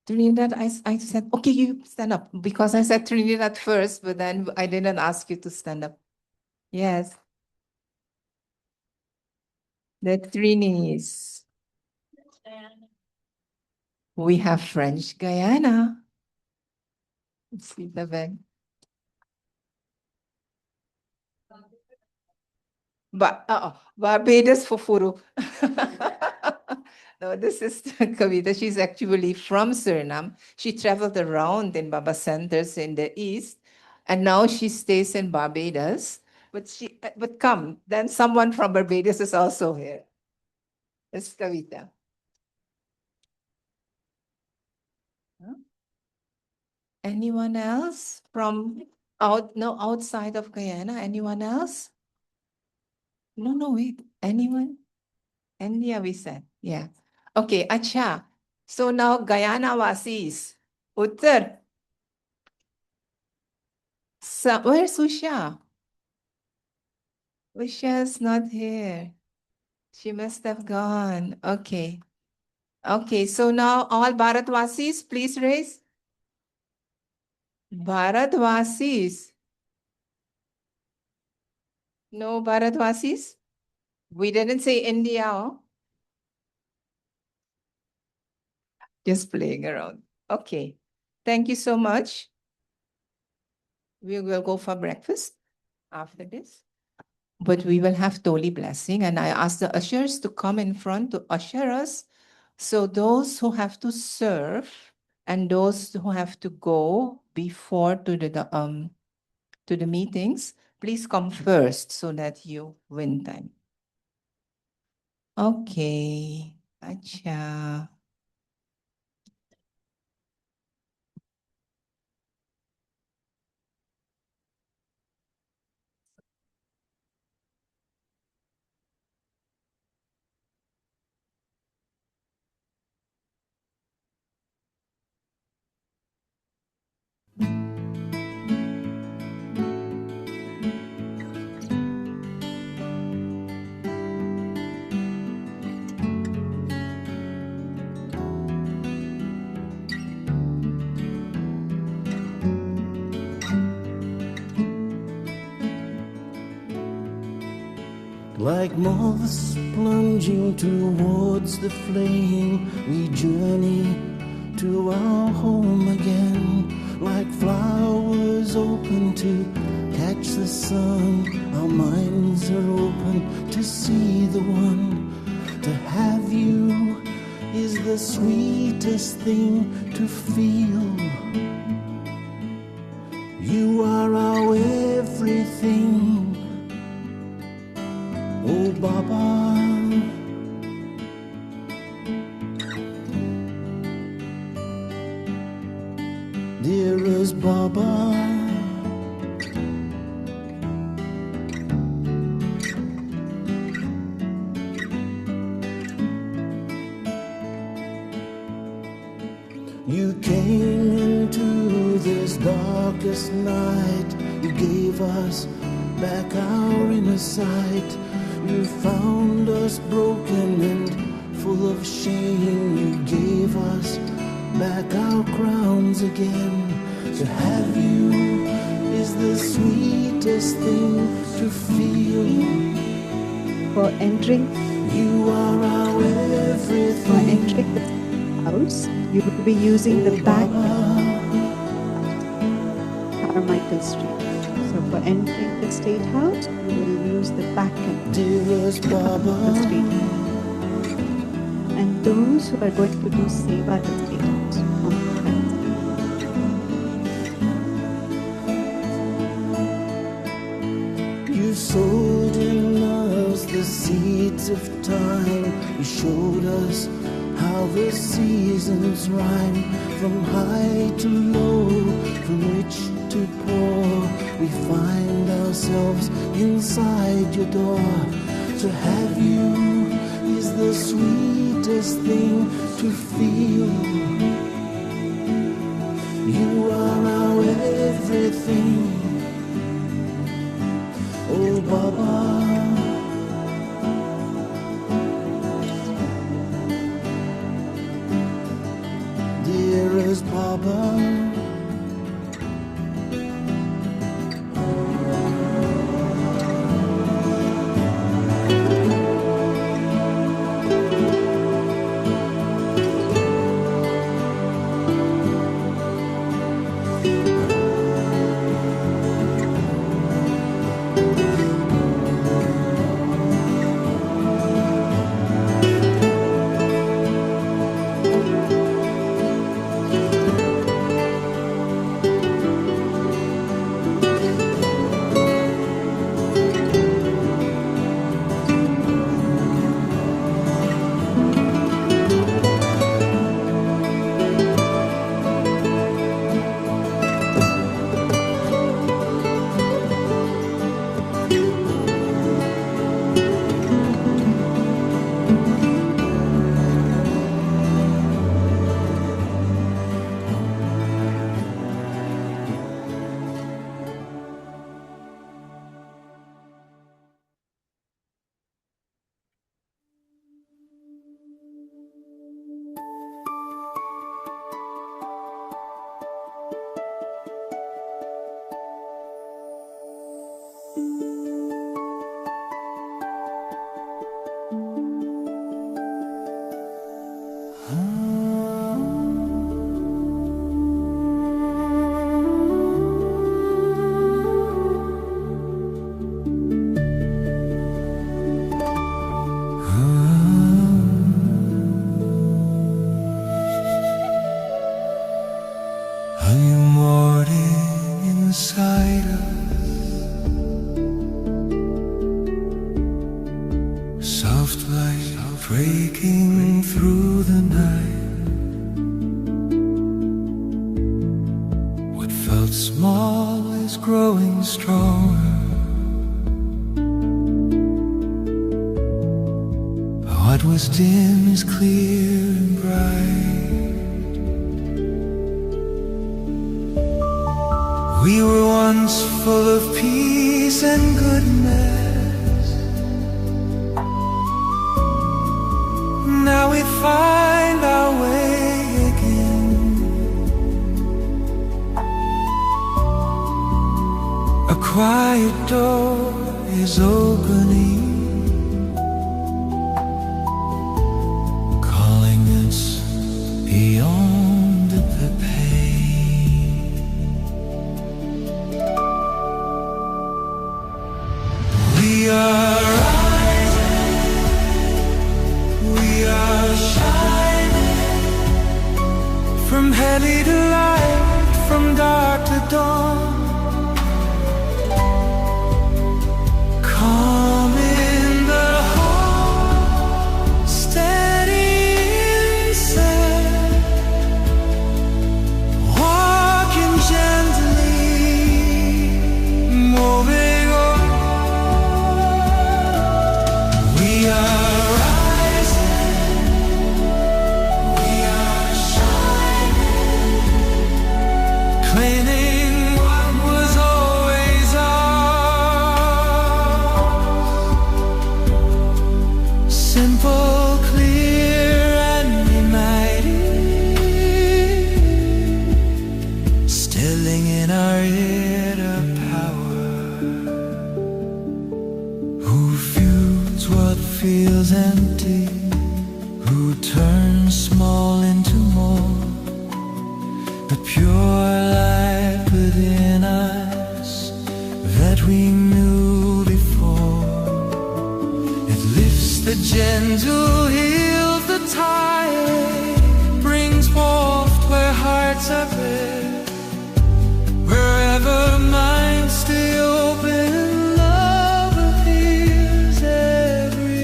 Trinidad, I said, okay, you stand up because I said Trinidad first, but then I didn't ask you to stand up. Yes. The Trinis. We have French Guyana. Let's see the bag. Barbados Fufuru. No, this is Kavita. She's actually from Suriname. She traveled around in Baba centers in the east, and now she stays in Barbados. But come, then someone from Barbados is also here. It's Kavita. Huh? Anyone else from outside of Guyana? Anyone else? No, wait. Anyone? India, we said. Yeah. Okay, acha. So now Guyana Vasis. Uttar. Where's Usha? Usha's not here. She must have gone. Okay. Okay, so now all Bharatvasis, please raise. Bharatvasis. No Bharatvasis? We didn't say India. Oh? Just playing around. Okay. Thank you so much. We will go for breakfast after this. But we will have Toli blessing. And I ask the ushers to come in front to usher us. So those who have to serve and those who have to go before to the meetings, please come first so that you win time. Okay. Acha. Like moths plunging towards the flame, we journey to our home again. Like flowers open to catch the sun, our minds are open to see the one. To have you is the sweetest thing to feel. You are our everything. is Baba. You came into this darkest night. You gave us back our inner sight. You found us broken and full of shame. You gave us back our crowns again. To have you is the sweetest thing to feel. For entering, You are our for everything. entering the house, you will be using the back Carmichael Street. So for entering the State House, you will use the back end Dearest of the Baba, street. And those who are going to do Seva at the State House on the front side. you sowed in us the seeds of time. You showed us how the seasons rhyme. From high to low, from rich to poor, we find ourselves inside your door. To have you is the sweetest thing to feel. You are our everything. Oh Baba, dearest Baba. Are you morning inside us? Soft light breaking through the night. What felt small is growing stronger. What was dim is clear and bright. We were once full of peace and goodness. Now we find our way again. A quiet door is opening, calling us beyond the pain. We are rising, we are shining, from heavy to light, from dark to dawn. Calm in the heart, steady inside, walking gently. empty, who turns small into more, the pure light within us that we knew before. It lifts the gentle, heals the tired, brings warmth where hearts are bare. Wherever minds stay open, love appears everywhere.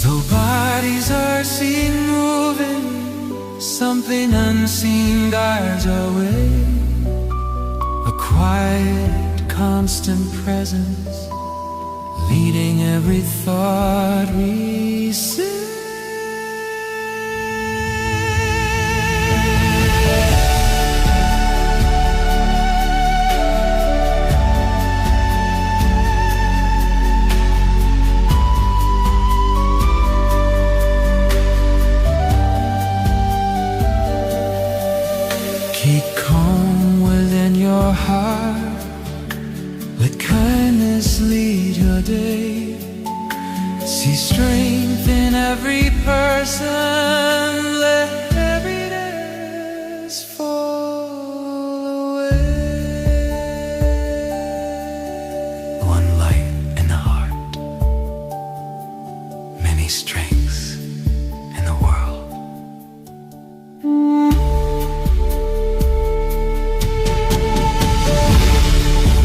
Though bodies are seen moving, something unseen guides our way. A quiet, constant presence, leading every thought we say. Keep calm within your heart, let kindness lead your day. See strength in every person, let heaviness fall away. One light in the heart, many strengths in the world.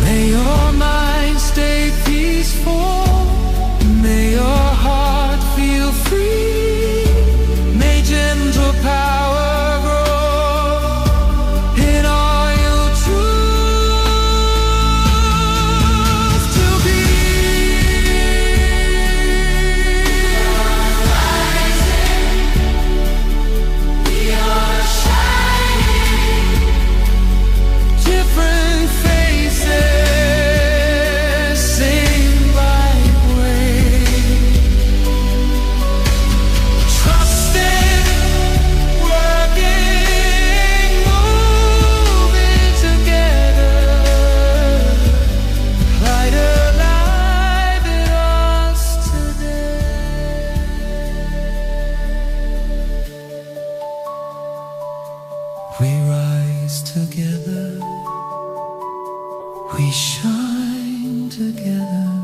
May your mind stay peaceful, may your heart feel free, may gentle power grow in all you choose to be. We are shining, different faces, same light way. Trusting, working, moving together. Light alive in us today. We rise together, we shine together.